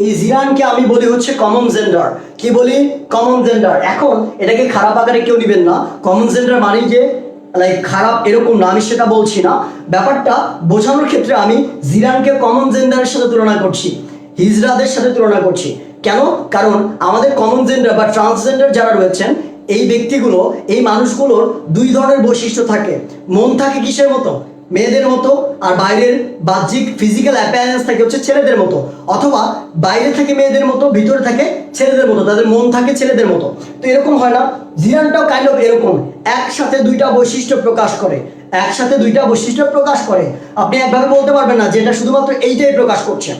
Speaker 1: এই জিরানকে আমি বলি হচ্ছে কমন জেন্ডার। কি বলি? Common gender. এখন এটাকে খারাপ আকারে কেউ নেবেন না। কমন জেন্ডার মানে যে লাইক খারাপ এরকম না, আমি সেটা বলছি না। ব্যাপারটা বোঝানোর ক্ষেত্রে আমি জিরানকে কমন জেন্ডারের সাথে তুলনা করছি, হিজড়াদের সাথে তুলনা করছি। কেন? কারণ আমাদের কমন জেন্ডার বা ট্রান্সজেন্ডার যারা রয়েছেন, এই ব্যক্তিগুলো, এই মানুষগুলোর দুই ধরনের বৈশিষ্ট্য থাকে। মন থাকে কিসের মতো? মেয়েদের মতো। আর বাইরের বাহ্যিক ফিজিক্যাল অ্যাপিয়ারেন্স থাকে হচ্ছে ছেলেদের মতো। অথবা বাইরে থেকে মেয়েদের মতো, ভিতরে থাকে ছেলেদের মতো, তাদের মন থাকে ছেলেদের মতো। তো এরকম হয় না? জিরানটাও কাইন্ড অফ এরকম, একসাথে দুইটা বৈশিষ্ট্য প্রকাশ করে, একসাথে দুইটা বৈশিষ্ট্য প্রকাশ করে। আপনি একভাবে বলতে পারবেন না যে এটা শুধুমাত্র এইটাই প্রকাশ করছে।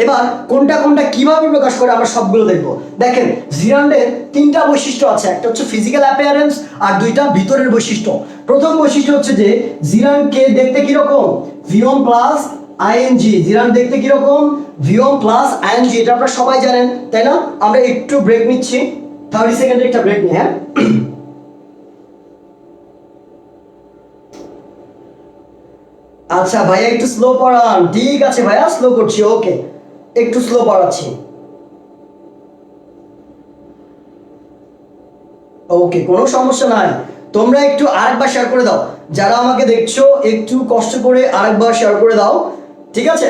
Speaker 1: এবার কোনটা কোনটা কিভাবে প্রকাশ করে আমরা সবগুলো দেখব। দেখেন, জিরান্ডের তিনটা বৈশিষ্ট্য আছে, একটা হচ্ছে ফিজিক্যাল অ্যাপিয়ারেন্স আর দুইটা ভিতরের বৈশিষ্ট্য। প্রথম বৈশিষ্ট্য হচ্ছে যে জিরানকে দেখতে কিরকম? ভিওম প্লাস আইএনজি। জিরান দেখতে কিরকম? ভিওম প্লাস আইএনজি। এটা আপনারা সবাই জানেন, তাই না? আমরা একটু ব্রেক নিচ্ছি, 30 সেকেন্ডের একটা ব্রেক নিই। হ্যাঁ, আচ্ছা ভাইয়া একটু স্লো পড়ান। ঠিক আছে ভাইয়া, স্লো করছি। ওকে, একটু স্লো পড়াচ্ছি। ওকে, কোনো সমস্যা নাই। তোমরা একটু আরেকবার শেয়ার করে দাও, যারা আমাকে দেখছো একটু কষ্ট করে আরেকবার শেয়ার করে দাও, ঠিক আছে?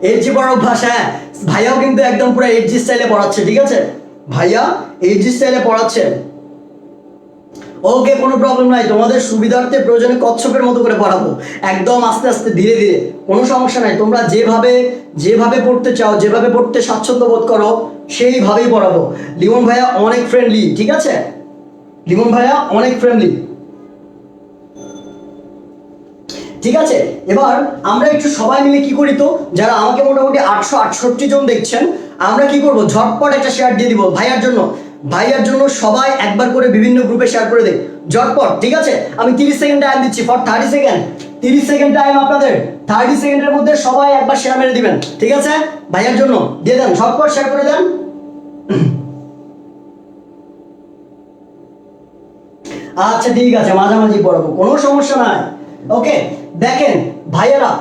Speaker 1: এইচজি পড়ার অভ্যাস, হ্যাঁ ভাইয়াও কিন্তু একদম পুরো এইচজি স্টাইলে পড়াচ্ছে, ঠিক আছে? ভাইয়া এইচজি স্টাইলে পড়াচ্ছে। ওকে, কোনো প্রবলেম নাই, তোমাদের সুবিধার্থে প্রয়োজনে কচ্ছপের মতো করে পড়াবো, একদম আস্তে আস্তে ধীরে ধীরে, কোনো সমস্যা নাই। তোমরা যেভাবে যেভাবে পড়তে চাও, যেভাবে পড়তে স্বাচ্ছন্দ্য বোধ করো সেইভাবেই পড়াবো। লিমন ভাইয়া অনেক ফ্রেন্ডলি, ঠিক আছে? লিমন ভাইয়া অনেক ফ্রেন্ডলি, ঠিক আছে? এবার আমরা একটু সবাই মিলে কি করি তো, যারা আমাকে মোটামুটি 868 জন দেখছেন, আমরা কি করব, ঝটপট একটা শেয়ার দিয়ে দিব ভাইয়ার জন্য। ভাইয়ার জন্য সবাই একবার করে বিভিন্ন গ্রুপে শেয়ার করে দেয় ঝটপট, ঠিক আছে? আমি 30 সেকেন্ড টাইম দিচ্ছি, ফর 30 সেকেন্ড। 30 সেকেন্ড টাইম আপনাদের, 30 সেকেন্ডের মধ্যে সবাই একবার শেয়ার মেরে দিবেন, ঠিক আছে? ভাইয়ার জন্য দিয়ে দেন, ঝটপট শেয়ার করে দেন। আচ্ছা ঠিক আছে, মাঝামাঝি পড়াবো, কোনো সমস্যা নাই। ওকে, দেখেন ভাইয়েরা,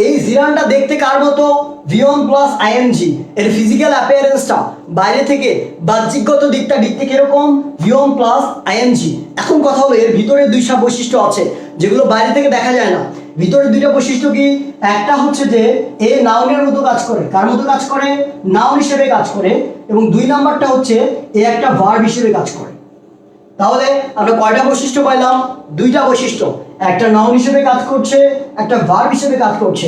Speaker 1: এই জিরানটা দেখতে কার মতো? ভিওন প্লাস আইএনজি। এর ফিজিক্যাল অ্যাপিয়ারেন্সটা বাইরে থেকে বাহ্যিকগত দিকটা দেখতে কিরকম? ভিওন প্লাস আইএনজি। এখন কথা হলো, এর ভিতরে দুইটা বৈশিষ্ট্য আছে যেগুলো বাইরে থেকে দেখা যায় না। ভিতরে দুইটা বৈশিষ্ট্য কি? একটা হচ্ছে যে এ নাউনের মতো কাজ করে। কার মতো কাজ করে? নাউন হিসেবে কাজ করে। এবং দুই নাম্বারটা হচ্ছে এ একটা ভার্ব হিসেবে কাজ করে। তাহলে আমরা কয়টা বৈশিষ্ট্য পাইলাম? দুইটা বৈশিষ্ট্য, একটা নাউন হিসেবে কাজ করছে, একটা ভার্ব হিসেবে কাজ করছে।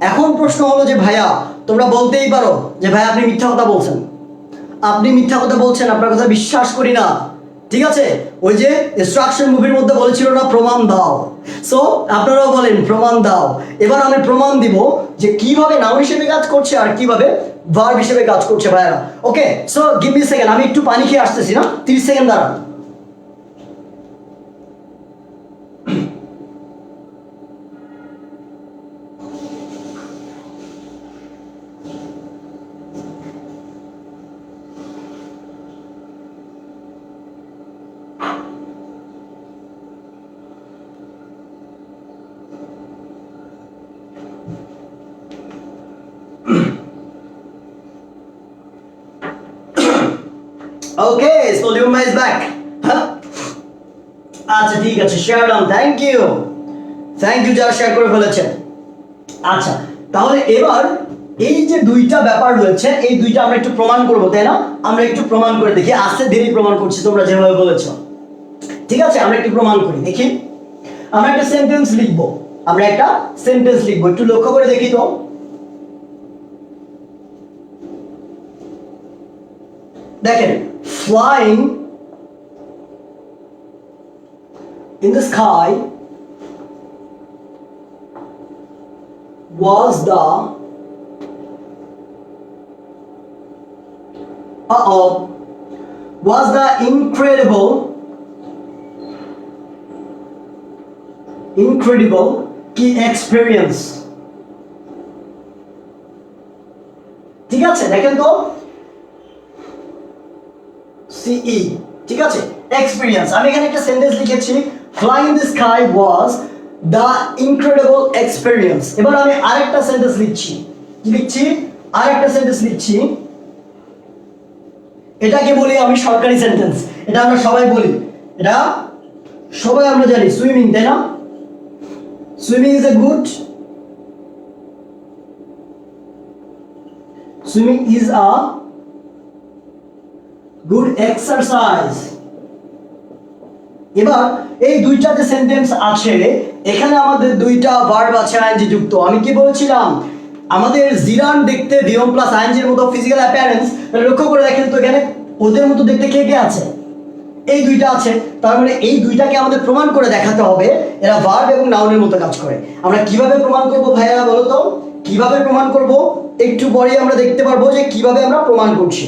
Speaker 1: এখন প্রশ্ন হলো যে ভাইয়া, তোমরা বলতেই পারো যে ভাই আপনি মিথ্যা কথা বলছেন, আপনি মিথ্যা কথা বলছেন, আপনার কথা বিশ্বাস করি না, ঠিক আছে? ওই যে ইনস্ট্রাকশন মুভির মধ্যে বলেছিল না, প্রমাণ দাও। সো আপনারাও বলেন প্রমাণ দাও। এবার আমি প্রমাণ দিব যে কিভাবে নাউন হিসেবে কাজ করছে আর কিভাবে ভার্ব হিসেবে কাজ করছে ভাইয়ারা। Okay, so give me second, আমি একটু পানি খেয়ে আসতেছি, না 30 সেকেন্ড দাঁড়ান। ওকে, সো লিওন ভাই ইজ ব্যাক। হ্যাঁ, আচ্ছা ঠিক আছে, share down, thank you, thank you যারা শেয়ার করে ফেলেছেন। আচ্ছা, তাহলে এবার এই যে দুইটা ব্যাপার রয়েছে, এই দুইটা আমরা একটু প্রমাণ করবো, তাই না? আমরা একটু প্রমাণ করে দেখি, আস্তে ধীরে প্রমাণ করছি তোমরা যেভাবে বলেছো, ঠিক আছে? আমরা একটু প্রমাণ করি, দেখি। আমরা একটা সেন্টেন্স লিখবো, আমরা একটা সেন্টেন্স লিখবো, একটু লক্ষ্য করে দেখি তো। দেখেন, flying in the sky was the incredible key experience, ঠিক আছে? দেখেন তো, সিই, ঠিক আছে? এক্সপিরিয়েন্স, আমি এখানে একটা সেন্টেন্স লিখেছি, flying in the sky was the incredible experience। এবার আমি আরেকটা সেন্টেন্স লিখছি, কি লিখছি? আরেকটা সেন্টেন্স লিখছি, এটাকে বলি আমি সরকারি সেন্টেন্স, এটা আমরা সবাই বলি, এটা সবাই আমরা জানি, সুইমিং, তাই না? Swimming is a good, swimming is a good exercise. এবার এই দুইটা যে সেন্টেন্স আছে এখানে আমাদের দুইটা ভার্ব আছে আইএনজি যুক্ত। আমি কি বলেছিলাম আমাদের জিরান দেখতে ভিএম প্লাস আইএনজির মতো ফিজিক্যাল অ্যাপিয়ারেন্স, লক্ষ্য করে দেখেন তো এখানে ওদের মতো দেখতে কে কে আছে, এই দুইটা আছে। তার মানে এই দুইটাকে আমাদের প্রমাণ করে দেখাতে হবে এরা ভার্ব এবং নাউনের মতো কাজ করে। আমরা কিভাবে প্রমাণ করব ভাইয়া বলো তো, কিভাবে প্রমাণ করব? একটু পরে আমরা দেখতে পারবো যে কিভাবে আমরা প্রমাণ করছি।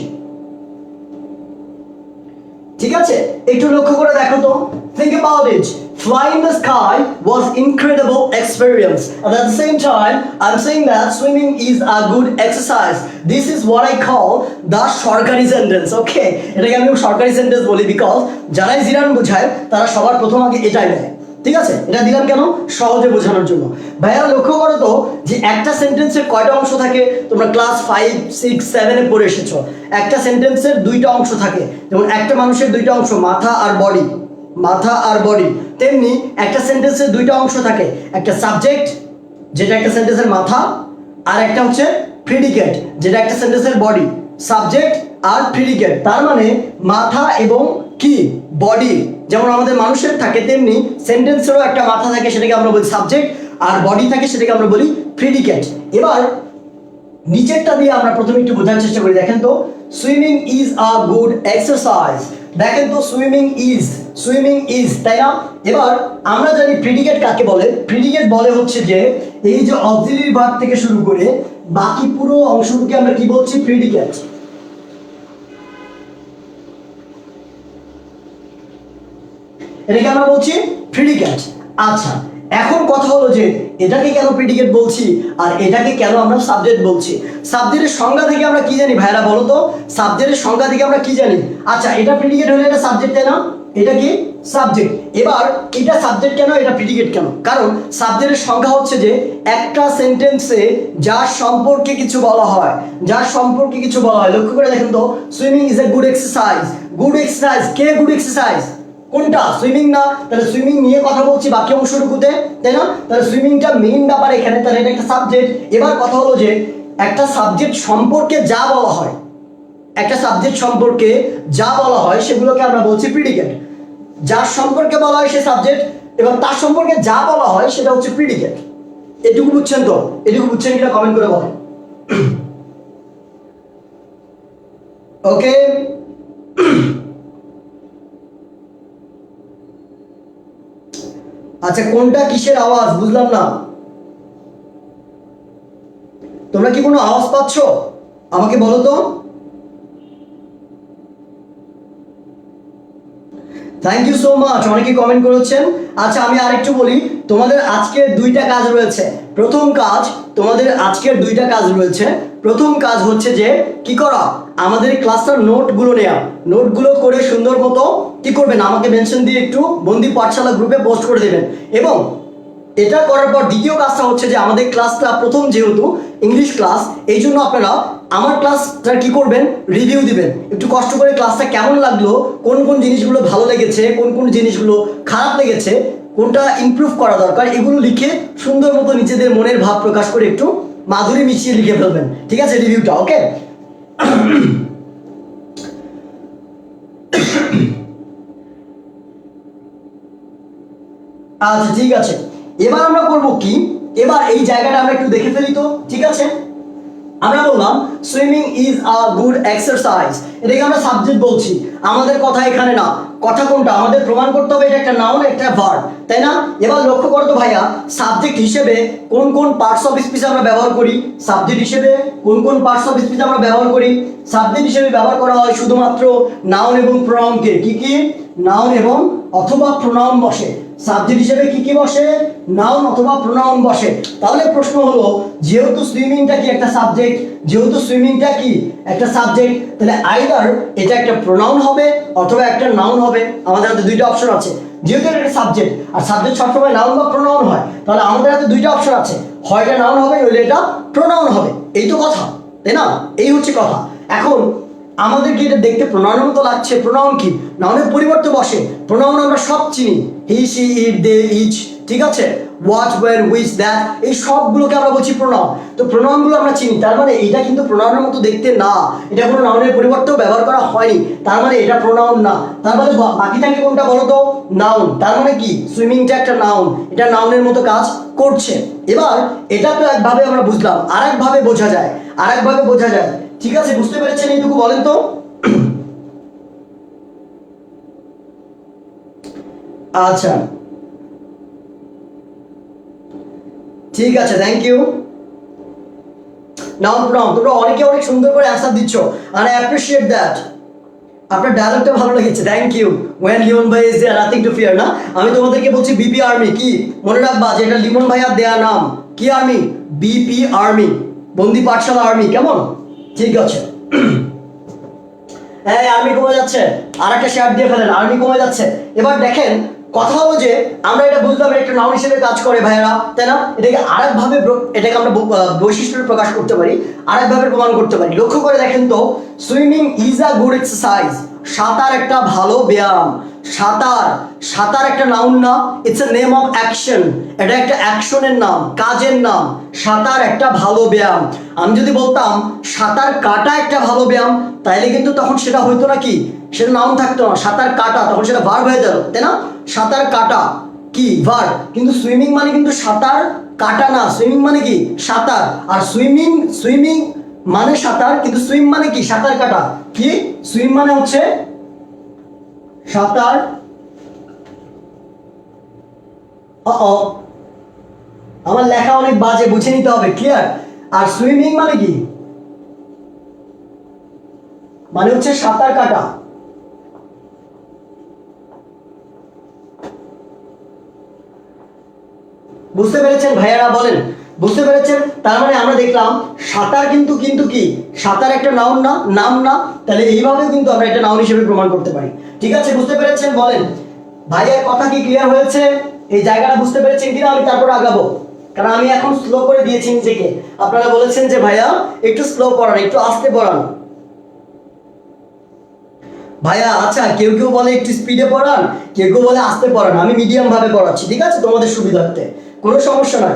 Speaker 1: ঠিক আছে, একটু লক্ষ্য করে দেখো তো। Think about it. Flying in the sky was incredible experience. And at the same time, I'm saying that swimming is a good exercise. This is what I call the সরকারি sentence. Okay, এটাকে আমি সরকারি সেন্টেন্স বলি বিকজ যারাই জিরান বোঝায় তারা সবার প্রথম আগে এটাই দেয়। ঠিক আছে, এটা দিলাম কেন? সহজে বোঝানোর জন্য। ভাইয়া লক্ষ্য করো তো যে একটা সেন্টেন্সের কয়টা অংশ থাকে? তোমরা ক্লাস 5, 6, 7 এ পড়ে এসেছো। একটা সেন্টেন্সের দুইটা অংশ থাকে, যেমন একটা মানুষের দুইটা অংশ, মাথা আর বডি, মাথা আর বডি। তেমনি একটা সেন্টেন্সের দুইটা অংশ থাকে, একটা সাবজেক্ট যেটা একটা সেন্টেন্সের মাথা, আর একটা হচ্ছে প্রিডিকেট যেটা একটা সেন্টেন্সের বডি। সাবজেক্ট আর প্রিডিকেট, তার মানে মাথা এবং কি বডি। যেমন আমাদের মানুষের থাকে তেমনি সেন্টেন্সেরও একটা মাথা থাকে, সেটাকে আমরা বলি সাবজেক্ট, আর বডি থাকে সেটাকে আমরা বলি প্রিডিকেট। এবার নিচেরটা দিয়ে আমরা প্রথমে একটু বোঝার চেষ্টা করি। দেখেন তো, swimming is a good exercise. দেখেন তো সুইমিং ইজ, তাই না? এবার আমরা জানি প্রিডিকেট কাকে বলে। প্রিডিকেট বলে হচ্ছে যে এই যে অক্সিলারি ভার্ব থেকে শুরু করে বাকি পুরো অংশটুকে আমরা কি বলছি? প্রিডিকেট। এটাকে আমরা বলছি প্রিডিকেট। আচ্ছা, এখন কথা হলো যে এটাকে কেন প্রিডিকেট বলছি আর এটাকে কেন আমরা সাবজেক্ট বলছি? সাবজেক্টের সংজ্ঞা থেকে আমরা কি জানি ভাইরা বলো তো? সাবজেক্টের সংজ্ঞা থেকে আমরা কি জানি? আচ্ছা, এটা প্রিডিকেট হলে এটা সাবজেক্ট, তাই না? এটা কি সাবজেক্ট। এবার এটা সাবজেক্ট কেন, এটা প্রিডিকেট কেন? কারণ সাবজেক্টের সংজ্ঞা হচ্ছে যে একটা সেন্টেন্সে যার সম্পর্কে কিছু বলা হয়, যার সম্পর্কে কিছু বলা হয়। লক্ষ্য করে দেখেন তো, swimming is a good exercise. Good exercise, K good exercise? কোনটা? সুইমিং না? তাহলে সুইমিং নিয়ে কথা বলছি বাকি অংশটুকুতে, তাই না? তাহলে সুইমিংটা মেইন ব্যাপার এখানে, তাহলে এটা একটা সাবজেক্ট। এবার কথা হলো যে একটা সাবজেক্ট সম্পর্কে যা বলা হয়, একটা সাবজেক্ট সম্পর্কে যা বলা হয় সেগুলোকে আমরা বলছি প্রিডিকেট। যার সম্পর্কে বলা হয় সে সাবজেক্ট, এবং তার সম্পর্কে যা বলা হয় সেটা হচ্ছে প্রিডিকেট। এটুকু বুঝছেন তো? এটুকু বুঝছেন কিনা কমেন্ট করে বলেন। ওকে, আচ্ছা, কোনটা কিসের আওয়াজ বুঝলাম না। তোমরা কি কোনো আওয়াজ পাচ্ছ? আমাকে বলো তো। থ্যাংক ইউ সো মাচ, অনেকে কমেন্ট করেছেন। আচ্ছা, আমি আরেকটু বলি, তোমাদের আজকের দুইটা কাজ রয়েছে। প্রথম কাজ, তোমাদের আজকের দুইটা কাজ রয়েছে। প্রথম কাজ হচ্ছে যে কি করা? আমাদের ক্লাসটার নোটগুলো নেওয়া। নোটগুলো করে সুন্দর মতো কি করবেন? আমাকে মেনশন দিয়ে একটু বন্দি পাঠশালা গ্রুপে পোস্ট করে দেবেন। এবং এটা করার পর দ্বিতীয় কাজটা হচ্ছে যে আমাদের ক্লাসটা প্রথম যেহেতু ইংলিশ ক্লাস, এই জন্য আপনারা আমার ক্লাসটা কি করবেন? রিভিউ দিবেন। একটু কষ্ট করে ক্লাসটা কেমন লাগলো, কোন কোন জিনিসগুলো ভালো লেগেছে, কোন কোন জিনিসগুলো খারাপ লেগেছে, কোনটা ইমপ্রুভ করা দরকার, এগুলো লিখে সুন্দর মতো নিজেদের মনের ভাব প্রকাশ করে একটু মাধুরী মিশিয়ে লিখে ফেলবেন। ঠিক আছে, রিভিউটা। ওকে, আচ্ছা ঠিক আছে। এবার আমরা করব কি? এবার এই জায়গাটা আমরা একটু দেখে ফেলি তো। ঠিক আছে, আমরা বললাম swimming is a good exercise, এটাকে আমরা সাবজেক্ট বলছি। আমাদের কথা এখানে না, কথা কোনটা? আমাদের প্রমাণ করতে হবে এটা একটা নাউন, একটা ভার্ব, তাই না? এবার লক্ষ্য করো তো ভাইয়া, সাবজেক্ট হিসেবে কোন কোন পার্টস অফ স্পিচ আমরা ব্যবহার করি? সাবজেক্ট হিসেবে কোন কোন পার্টস অফ স্পিচ আমরা ব্যবহার করি? সাবজেক্ট হিসেবে ব্যবহার করা হয় শুধুমাত্র নাউন এবং প্রোনাউনকে। কি কি? নাউন এবং অথবা প্রোনাউন বসে। সাবজেক্ট হিসেবে কি কি বসে? নাউন অথবা প্রোনাউন বসে। তাহলে প্রশ্ন হলো, যেহেতু সুইমিংটা কি একটা সাবজেক্ট, যেহেতু সুইমিংটা কি একটা সাবজেক্ট, তাহলে আইদার এটা একটা প্রোনাউন হবে অথবা একটা নাউন হবে। আমাদের হাতে দুইটা অপশন আছে। যেহেতু এটা একটা সাবজেক্ট, আর সাবজেক্ট সবসময় নাউন বা প্রোনাউন হয়, তাহলে আমাদের হাতে দুইটা অপশন আছে, হয় এটা নাউন হবে নইলে এটা প্রোনাউন হবে। এই তো কথা, তাই না? এই হচ্ছে কথা। এখন আমাদেরকে এটা দেখতে প্রোনাউনের মতো লাগছে। প্রোনাউন কি? নাউনের পরিবর্তে বসে। প্রোনাউন আমরা সব চিনি, হি, সি, ইট, দে, ইচ, ঠিক আছে, হোয়াট, ওয়ের, হুইচ, দ্যাট, এই সবগুলোকে আমরা বলছি প্রোনাউন। তো প্রোনাউনগুলো আমরা চিনি, তার মানে এটা কিন্তু প্রোনাউনের মতো দেখতে না, এটা কোনো নাউনের পরিবর্তেও ব্যবহার করা হয়নি, তার মানে এটা প্রোনাউন না। তার মানে বাকি থাকে কোনটা বলো তো? নাউন। তার মানে কি? সুইমিংটা একটা নাউন, এটা নাউনের মতো কাজ করছে। এবার এটা তো একভাবে আমরা বুঝলাম, আর একভাবে বোঝা যায়, আর একভাবে বোঝা যায়, ঠিক আছে? বুঝতে পেরেছেন এইটুকু বলেন তো? আচ্ছা, ঠিক আছে, থ্যাংক ইউ। নাউন প্রনাউন তোমরা অনেকে অনেক সুন্দর করে অ্যান্সার দিচ্ছ, আর আই অ্যাপ্রিশিয়েট দ্যাট। আপনার ডায়লগটা ভালো লেগেছে, থ্যাংক ইউ। ওয়েন লিমন ভাই is there nothing to fear, না? আমি তোমাদেরকে বলছি বিপি আর্মি কি মনে রাখবা, যে এটা লিমন ভাইয়ার দেয়া নাম। কি আর্মি? বিপি আর্মি, বন্দি পাঠশালা আর্মি, কেমন? ঠিক আছে। হ্যাঁ, আর্মি কমে যাচ্ছে, আর একটা শেয়ার দিয়ে ফেলেন, আর্মি কমে যাচ্ছে। এবার দেখেন, কথা হলো যে আমরা এটা বুঝলাম একটা নাউন হিসেবে কাজ করে ভাইয়েরা, তাই না? এটাকে আরেকভাবে এটাকে আমরা বৈশিষ্ট্য প্রকাশ করতে পারি, আরেকভাবে প্রমাণ করতে পারি। লক্ষ্য করে দেখেন তো, swimming is a good exercise, সাঁতার একটা ভালো ব্যায়াম। সাঁতার, সাঁতার একটা নাউন না? It's a name of action, এটা একটা অ্যাকশনের নাম, কাজের নাম। সাঁতার একটা ভালো ব্যায়াম। আমি যদি বলতাম সাঁতার কাটা একটা ভালো ব্যায়াম, তাইলে কিন্তু তখন সেটা হইতো না কি, সেটা নাউন থাকতো না। সাঁতার কাটা, তখন সেটা ভার্ব হয়ে যেত, তাই না? সাঁতার কাটা কি ভার্ব, কিন্তু সুইমিং মানে কিন্তু সাঁতার কাটা না। সুইমিং মানে কি? সাঁতার। আর সুইমিং, সুইমিং মানে সাঁতার, কিন্তু সুইম মানে কি? সাঁতার কাটা। কি? সুইম মানে হচ্ছে সাঁতার। আমার লেখা অনেক বাজে, বুঝে নিতে হবে, ক্লিয়ার? আর সুইমিং মানে কি? মানে হচ্ছে সাঁতার কাটা। বুঝতে পেরেছেন ভাইয়ারা? বলেন, বুঝতে পেরেছেন? তার মানে আমরা দেখলাম সাঁতার কিন্তু কিন্তু কি, সাঁতার একটা নাউন না, নাম না? তাহলে এইভাবে কিন্তু আমরা এটা নাউন হিসেবে প্রমাণ করতে পারি। ঠিক আছে, বুঝতে পেরেছেন? বলেন ভাইয়ার কথা কি ক্লিয়ার হয়েছে? এই জায়গাটা বুঝতে পেরেছেন কিনা আমি তারপর আগাবো, কারণ আমি এখন স্লো করে দিয়েছি নিজেকে। আপনারা বলেছেন যে ভাইয়া একটু স্লো পড়ান, একটু আস্তে পড়ান। ভাইয়া আচ্ছা, কেউ কেউ বলে একটু স্পিডে পড়ান, কেউ কেউ বলে আস্তে পড়ান, আমি মিডিয়াম ভাবে পড়াচ্ছি, ঠিক আছে? তোমাদের সুবিধার্থে, কোনো সমস্যা নাই,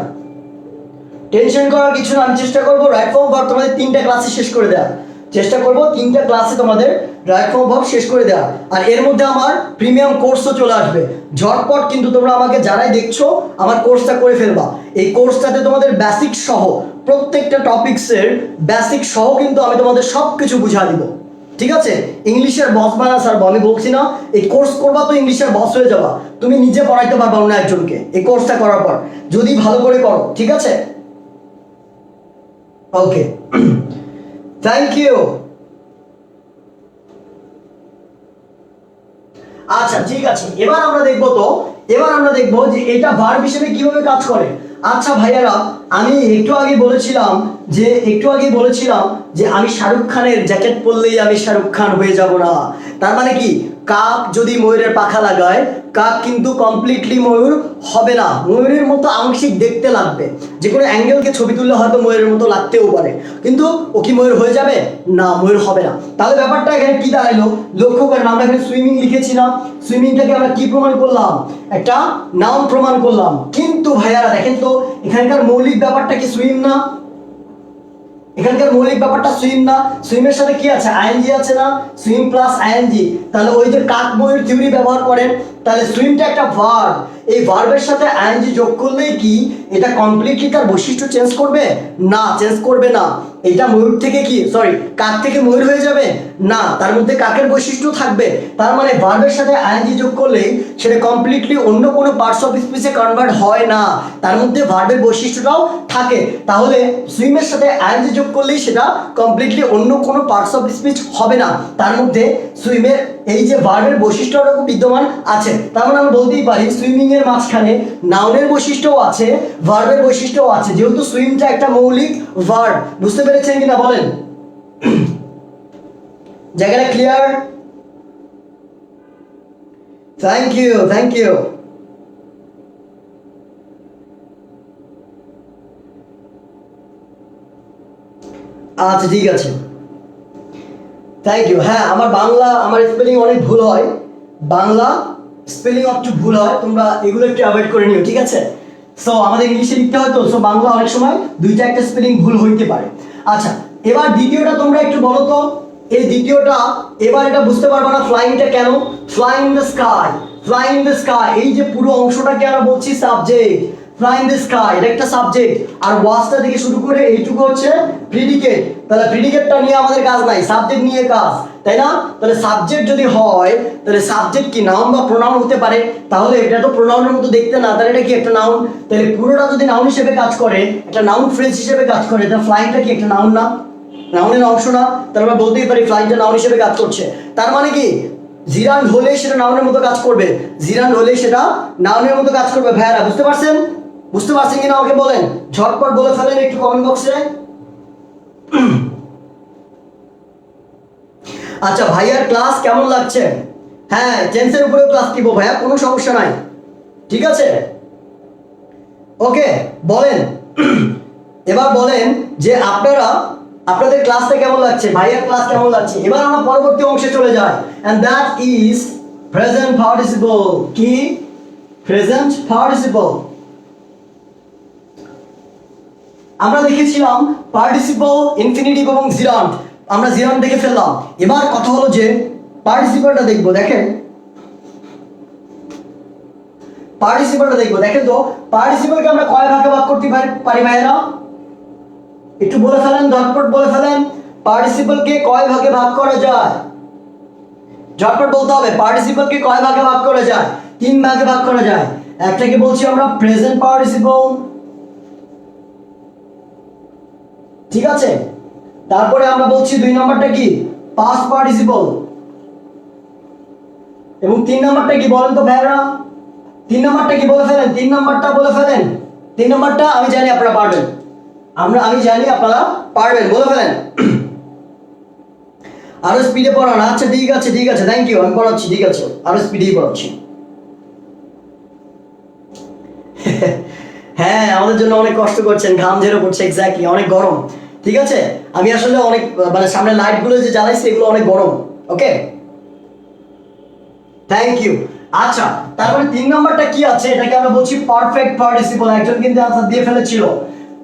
Speaker 1: টেনশন করার কিছু না। আমি চেষ্টা করবো রাইট ফর্ম ভার্ব তোমাদের 3টা ক্লাসে শেষ করে দেওয়ার চেষ্টা করবো, 3টা ক্লাসে তোমাদের রাইট ফর্ম ভার্ব শেষ করে দেওয়া। আর এর মধ্যে আমার প্রিমিয়াম কোর্সও চলে আসবে ঝটপট, কিন্তু তোমরা আমাকে যারাই দেখছো আমার কোর্সটা করে ফেলবা। এই কোর্সটাতে তোমাদের বেসিক সহ, প্রত্যেকটা টপিক্সের বেসিক সহ কিন্তু আমি তোমাদের সব কিছু বুঝা দিব, ঠিক আছে? ইংলিশের বস বানা স্যার, আমি বলছি না এই কোর্স করবা তো ইংলিশের বস হয়ে যাবা, তুমি নিজে পড়াইতে পারবা অন্য একজনকে এই কোর্সটা করার পর, যদি ভালো করে করো, ঠিক আছে? ওকে, থ্যাংক ইউ। আচ্ছা, ঠিক আছে, এবার আমরা দেখবো তো, এবার আমরা দেখবো যে এটা ভার্ব হিসেবে কিভাবে কাজ করে। আচ্ছা ভাইয়ারা, আমি একটু আগে বলেছিলাম যে, একটু আগে বলেছিলাম যে আমি শাহরুখ খানের জ্যাকেট পরলেই আমি শাহরুখ খান হয়ে যাব না। তার মানে কি? কাক যদি ময়ূরের পাখা লাগায়, কাক কিন্তু কমপ্লিটলি ময়ূর হবে না, ময়ূরের মতো আংশিক দেখতে লাগবে। যে কোনো অ্যাঙ্গেলকে ছবি তুললে হয়তো ময়ূরের মতো লাগতেও পারে, কিন্তু ও কি ময়ূর হয়ে যাবে? না, ময়ূর হবে না। তাহলে ব্যাপারটা এখানে কি দাঁড়ালো? লক্ষ্য করেন, আমরা এখানে সুইমিং লিখেছি না? সুইমিংটাকে আমরা কি প্রমাণ করলাম? একটা নাউন প্রমাণ করলাম। কিন্তু ভাইয়ারা দেখেন তো, এখানকার মৌলিক ব্যাপারটা কি সুইম না? এখানকার মৌলিক ব্যাপারটা সুইম না? সুইমের সাথে কি আছে? আইএনজি আছে না? Swim plus ING. তাহলে ওই যে কাক ময়ূর থিওরি ব্যবহার করেন, তাহলে সুইমটা একটা ভার্ব, এই ভার্বের সাথে আইএনজি যোগ করলেই কি এটা কমপ্লিটলি তার বৈশিষ্ট্য চেঞ্জ করবে? না, চেঞ্জ করবে না। এটা ময়ূর থেকে কি, সরি, কাক থেকে ময়ূর হয়ে যাবে? না, তার মধ্যে কাকের বৈশিষ্ট্য থাকবে। তার মানে ভার্বের সাথে আইএনজি যোগ করলেই সেটা কমপ্লিটলি অন্য কোনো পার্টস অফ স্পিচে কনভার্ট হয় না, তার মধ্যে ভার্বের বৈশিষ্ট্যটাও থাকে। তাহলে সুইমের সাথে আইএনজি যোগ করলেই সেটা কমপ্লিটলি অন্য কোনো পার্টস অফ স্পিচ হবে না, তার মধ্যে সুইমের এই যে ভার্বের বৈশিষ্ট্যটা বিদ্যমান আছে। তার মানে আমরা বলতেই পারি সুইমিং এর মাঝখানে নাউনের বৈশিষ্ট্যও আছে, ভার্বের বৈশিষ্ট্যও আছে, যেহেতু সুইমটা একটা মৌলিক ভার্ব। বুঝতে পেরেছেন কিনা বলেন? জায়গাটা clear? Thank you, thank you. আচ্ছা, ঠিক আছে, থ্যাংক ইউ। হ্যাঁ, আমার বাংলা আমার স্পেলিং অনেক ভুল হয়, বাংলা স্পেলিং একটু ভুল হয়, তোমরা এগুলো একটু অ্যাভয়েড করে নিও, ঠিক আছে? সো আমাদের ইংলিশে লিখতে হয় তো, সো বাংলা অনেক সময় দুইটা একটা স্পেলিং ভুল হইতে পারে। আচ্ছা, এবার দ্বিতীয়টা তোমরা একটু বলো তো, এই দ্বিতীয়টা এবার এটা বুঝতে পারবো না ফ্লাইংটা কেন, fly in the sky, fly in the sky, এই যে পুরো অংশটাকে আমরা বলছি subject, fly in the sky এটা একটা সাবজেক্ট, আর ওয়াজটা থেকে শুরু করে এইটুকু হচ্ছে প্রিডিকেট। তাহলে প্রিডিকেটটা নিয়ে আমাদের কাজ নাই, সাবজেক্ট নিয়ে কাজ, তাই না? তাহলে সাবজেক্ট যদি হয় তাহলে সাবজেক্ট কি নাউন বা প্রোনাউন হতে পারে? তাহলে এটা তো প্রোনাউনের মতো দেখতে না, তাহলে এটা কি একটা নাউন? তাহলে পুরোটা যদি নাউন হিসেবে কাজ করে, একটা নাউন ফ্রেজ হিসেবে কাজ করে, তাহলে ফ্লাইংটা কি একটা নাউন না? নাউনের অংশ না? তাহলে আমরা বলতেই পারি ফ্লাইংটা নাউন হিসেবে কাজ করছে। তার মানে কি জিরান হলে সেটা নাউনের মতো কাজ করবে, জিরান হলে সেটা নাউনের মতো কাজ করবে। ভাইয়ারা বুঝতে পারছেন? বুঝতে পারছেন কিনা আমাকে বলেন, ঝটপট বলে ফেলেন একটু কমেন্ট বক্সে। আচ্ছা, ভাইয়ার ক্লাস কেমন লাগছে? হ্যাঁ, টেন্সের উপরেও ক্লাস দিব ভাইয়া, কোনো সমস্যা নাই, ঠিক আছে? ওকে, বলেন। এবার বলেন যে আপনাদের ক্লাসটা কেমন লাগছে, ভাইয়ার ক্লাস কেমন লাগছে। এবার আমরা পরবর্তী অংশে চলে যাই, and that is present participle. কি? Present participle. আমরা দেখেছিলাম পার্টিসিপল, ইনফিনিটিভ এবং জিরান্ট, আমরা জিরান্ট দেখে ফেললাম। এবার কথা হলো যে পার্টিসিপলটা দেখবো। দেখেন পার্টিসিপলটা দেখবো, দেখেন তো পার্টিসিপলকে আমরা কয় ভাগে ভাগ করতে পারি ভাইয়েরা? একটু বলে ফেলেন, ঝটপট বলে ফেলেন, পার্টিসিপলকে কয় ভাগে ভাগ করা যায়? ঝটপট বলতে হবে, পার্টিসিপলকে কয় ভাগে ভাগ করা যায়? 3 ভাগে ভাগ করা যায়। একটাকে বলছি আমরা প্রেজেন্ট পার্টিসিপল, ঠিক আছে? তারপরে আমরা বলছি 2 নম্বরটা কি? Past participle. এবং 3 নম্বরটা কি বলেন তো ভাইরা? 3 নম্বরটা কি বলে ফেলেন, 3 নম্বরটা বলে ফেলেন। 3 নম্বরটা আমি জানি আপনারা পারবেন, আমি জানি আপনারা পারবেন, বলে ফেলেন। আরো স্পিডে পড়ান। আচ্ছা ঠিক আছে, ঠিক আছে, থ্যাংক ইউ, আমি পড়াচ্ছি, ঠিক আছে, আরো স্পিডেই পড়াচ্ছি। হ্যাঁ, আমাদের জন্য অনেক কষ্ট করছেন, ঘাম ঝেড়ে পড়ছে, এক্স্যাক্টলি, অনেক গরম, ঠিক আছে? আমি আসলে অনেক মানে সামনে লাইটগুলো যে জ্বালাইছি এগুলো অনেক গরম। ওকে, থ্যাংক ইউ। আচ্ছা, তারপরে 3 নম্বরটা কি আছে? এটাকে আমরা বলছি পারফেক্ট পার্টিসিপল। একজন কিন্তু আনসার দিয়ে ফেলেছিল,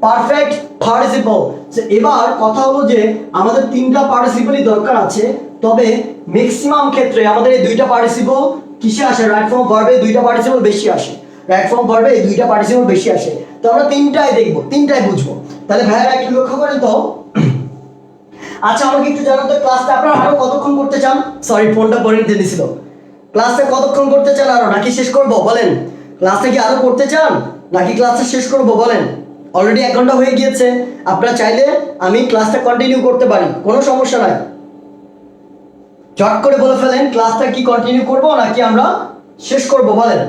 Speaker 1: পারফেক্ট পার্টিসিপল। এবার কথা হলো যে আমাদের 3টা পার্টিসিপলই দরকার আছে, তবে ম্যাক্সিমাম ক্ষেত্রে আমাদের এই 2টা পার্টিসিপল কিসে আসে? রাইট ফর্ম ভার্বে 2টা পার্টিসিপল বেশি আসে, রাইট ফর্ম ভার্বে এই 2টা পার্টিসিপল বেশি আসে। তো আমরা 3টাই দেখবো, 3টাই বুঝবো। তাহলে ভাইয়ারা একটু লক্ষ্য করেন তো। আচ্ছা, আমাকে একটু জানান তো ক্লাসটা আপনারা আরো কতক্ষণ করতে চান? সরি, ফোনটা পরে নিতে দিছিল। ক্লাসটা কতক্ষণ করতে চান আরো, নাকি শেষ করব বলেন? ক্লাসটা কি আরো করতে চান নাকি ক্লাসটা শেষ করব বলেন? অলরেডি 1 ঘন্টা হয়ে গিয়েছে, আপনারা চাইলে আমি ক্লাসটা কন্টিনিউ করতে পারি, কোনো সমস্যা নাই। চট করে বলে ফেলেন, ক্লাসটা কি কন্টিনিউ করব নাকি আমরা শেষ করব বলেন?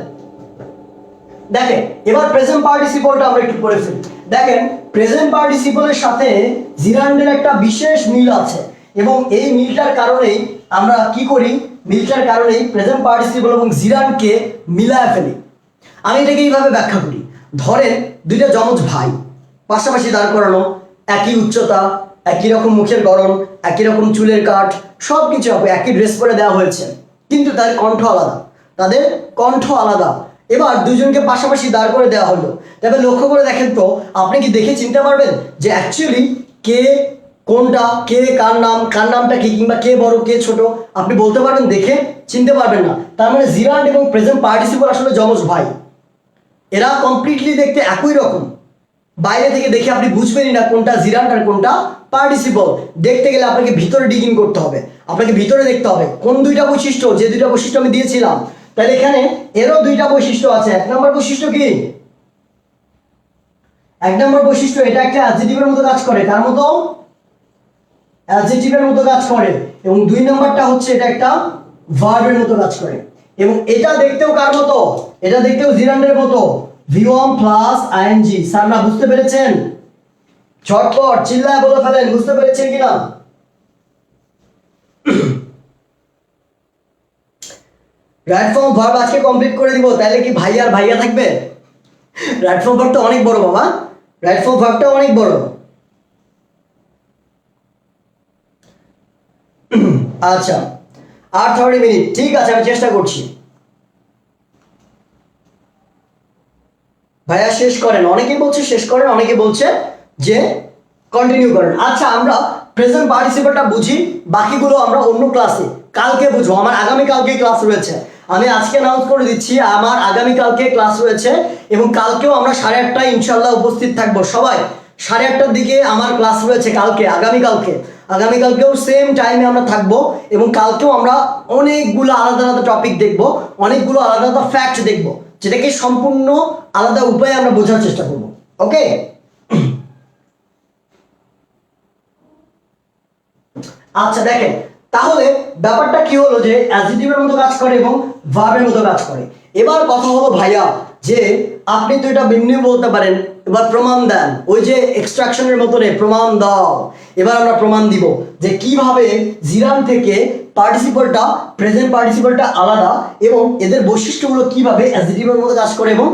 Speaker 1: দেখেন, এবার প্রেজেন্ট পার্টিসিপলটা আমরা একটু পড়ে ফেলি। দেখেন, প্রেজেন্ট পার্টিসিপলের সাথে জিরান্ডের একটা বিশেষ মিল আছে, এবং এই মিলটার কারণেই আমরা কি করি, মিলটার কারণেই প্রেজেন্ট পার্টিসিপল এবং জিরান্ডকে মিলায় ফেলি। আমি এটাকে এইভাবে ব্যাখ্যা করি। ধরেন 2টা যমজ ভাই পাশাপাশি দাঁড় করানো, একই উচ্চতা, একই রকম মুখের গড়ন, একই রকম চুলের কাট, সব কিছু একই ড্রেস পরে দেওয়া হয়েছে, কিন্তু তাদের কণ্ঠ আলাদা, তাদের কণ্ঠ আলাদা। এবার দুজনকে পাশাপাশি দাঁড় করে দেওয়া হলো। তবে লক্ষ্য করে দেখেন তো, আপনি কি দেখে চিনতে পারবেন যে অ্যাকচুয়ালি কে কোনটা, কে কার নামটা কি, কিংবা কে বড় কে ছোট? আপনি বলতে পারবেন? দেখে চিনতে পারবেন না। তার মানে জিরান্ড এবং প্রেজেন্ট পার্টিসিপল আসলে যমজ ভাই, এরা কমপ্লিটলি দেখতে একই রকম। বাইরে থেকে দেখে আপনি বুঝবেনই না কোনটা জিরান্ড আর কোনটা পার্টিসিপল। দেখতে গেলে আপনাকে ভিতরে ডিগিং করতে হবে, আপনাকে ভিতরে দেখতে হবে কোন 2টা বৈশিষ্ট্য, যে 2টা বৈশিষ্ট্য আমি দিয়েছিলাম। তাহলে এখানে এরও 2টা বৈশিষ্ট্য আছে। 1 নম্বর বৈশিষ্ট্য কি? 1 নম্বর বৈশিষ্ট্য, এটা একটা অ্যাডজেক্টিভের মতো কাজ করে, তার মতো অ্যাডজেক্টিভের মতো কাজ করে। এবং 2 নম্বরটা হচ্ছে এটা একটা ভার্বের মতো কাজ করে। এবং এটা দেখতেও কার মতো? এটা দেখতেও জিরান্ডের মতো, V1 প্লাস আইএনজি। স্যার না বুঝতে পেরেছেন? ঝটপট চিল্লায় বলে ফেলেন, বুঝতে পেরেছেন কিনা? রাইট ফর্ম ভার্ব আজকে কমপ্লিট করে দিব, তাহলে কি ভাই আর ভাইয়া থাকবে? রাইট ফর্ম ভার্বটা অনেক বড় বাবা, রাইট ফর্ম ভার্বটা অনেক বড়। আচ্ছা, আর 30 মিনিট, ঠিক আছে, আমি চেষ্টা করছি। ভাইয়া শেষ করেন, অনেকেই বলছে শেষ করেন, অনেকে বলছে যে কন্টিনিউ করেন। আচ্ছা, আমরা প্রেজেন্ট পার্টিসিপেটটা বুঝি, বাকিগুলো আমরা অন্য ক্লাসে কালকে বুঝবো। আমার আগামী কালকে ক্লাস রয়েছে, আমি আজকে অ্যানাউন্স করে দিচ্ছি আমার আগামী কালকে ক্লাস রয়েছে, এবং কালকেও আমরা 8:30টায় ইনশাল্লাহ উপস্থিত থাকবো সবাই। 8:30টার দিকে আমার ক্লাস রয়েছে কালকে, আগামীকালকেও সেম টাইমে আমরা থাকবো, এবং কালকেও আমরা অনেকগুলো আলাদা আলাদা টপিক দেখবো, অনেকগুলো আলাদা আলাদা ফ্যাক্ট দেখবো, যেটাকে সম্পূর্ণ আলাদা উপায়ে আমরা বোঝার চেষ্টা করবো। ওকে, আচ্ছা দেখেন, তাহলে ব্যাপারটা কি হলো যে অ্যাডজেক্টিভের মতো কাজ করে এবং ভার্বের মতো কাজ করে। এবার কথা হলো ভাইয়া যে আপনি তো এটা ভিন্ন বলতে পারেন, এবার প্রমাণ দেন, ওই যে এক্সট্রাকশনের মতো প্রমাণ দাও। এবার আমরা প্রমাণ দিব যে কিভাবে জিরান থেকে পার্টিসিপলটা, প্রেজেন্ট পার্টিসিপলটা আলাদা, এবং এদের বৈশিষ্ট্যগুলো কিভাবে অ্যাডজেক্টিভের মতো কাজ করে এবং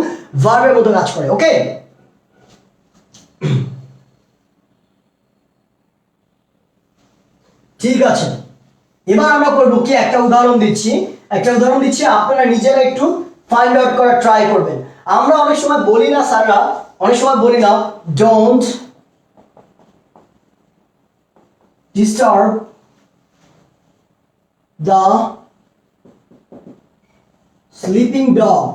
Speaker 1: ভার্বের মতো কাজ করে। ওকে, ঠিক আছে, এবার আমরা করবো কি, একটা উদাহরণ দিচ্ছি, আপনারা নিজেরা একটু ফাইন্ড আউট করার ট্রাই করবেন। আমরা অনেক সময় বলি না স্যাররা, অনেক সময় বলি না, don't disturb the sleeping dog.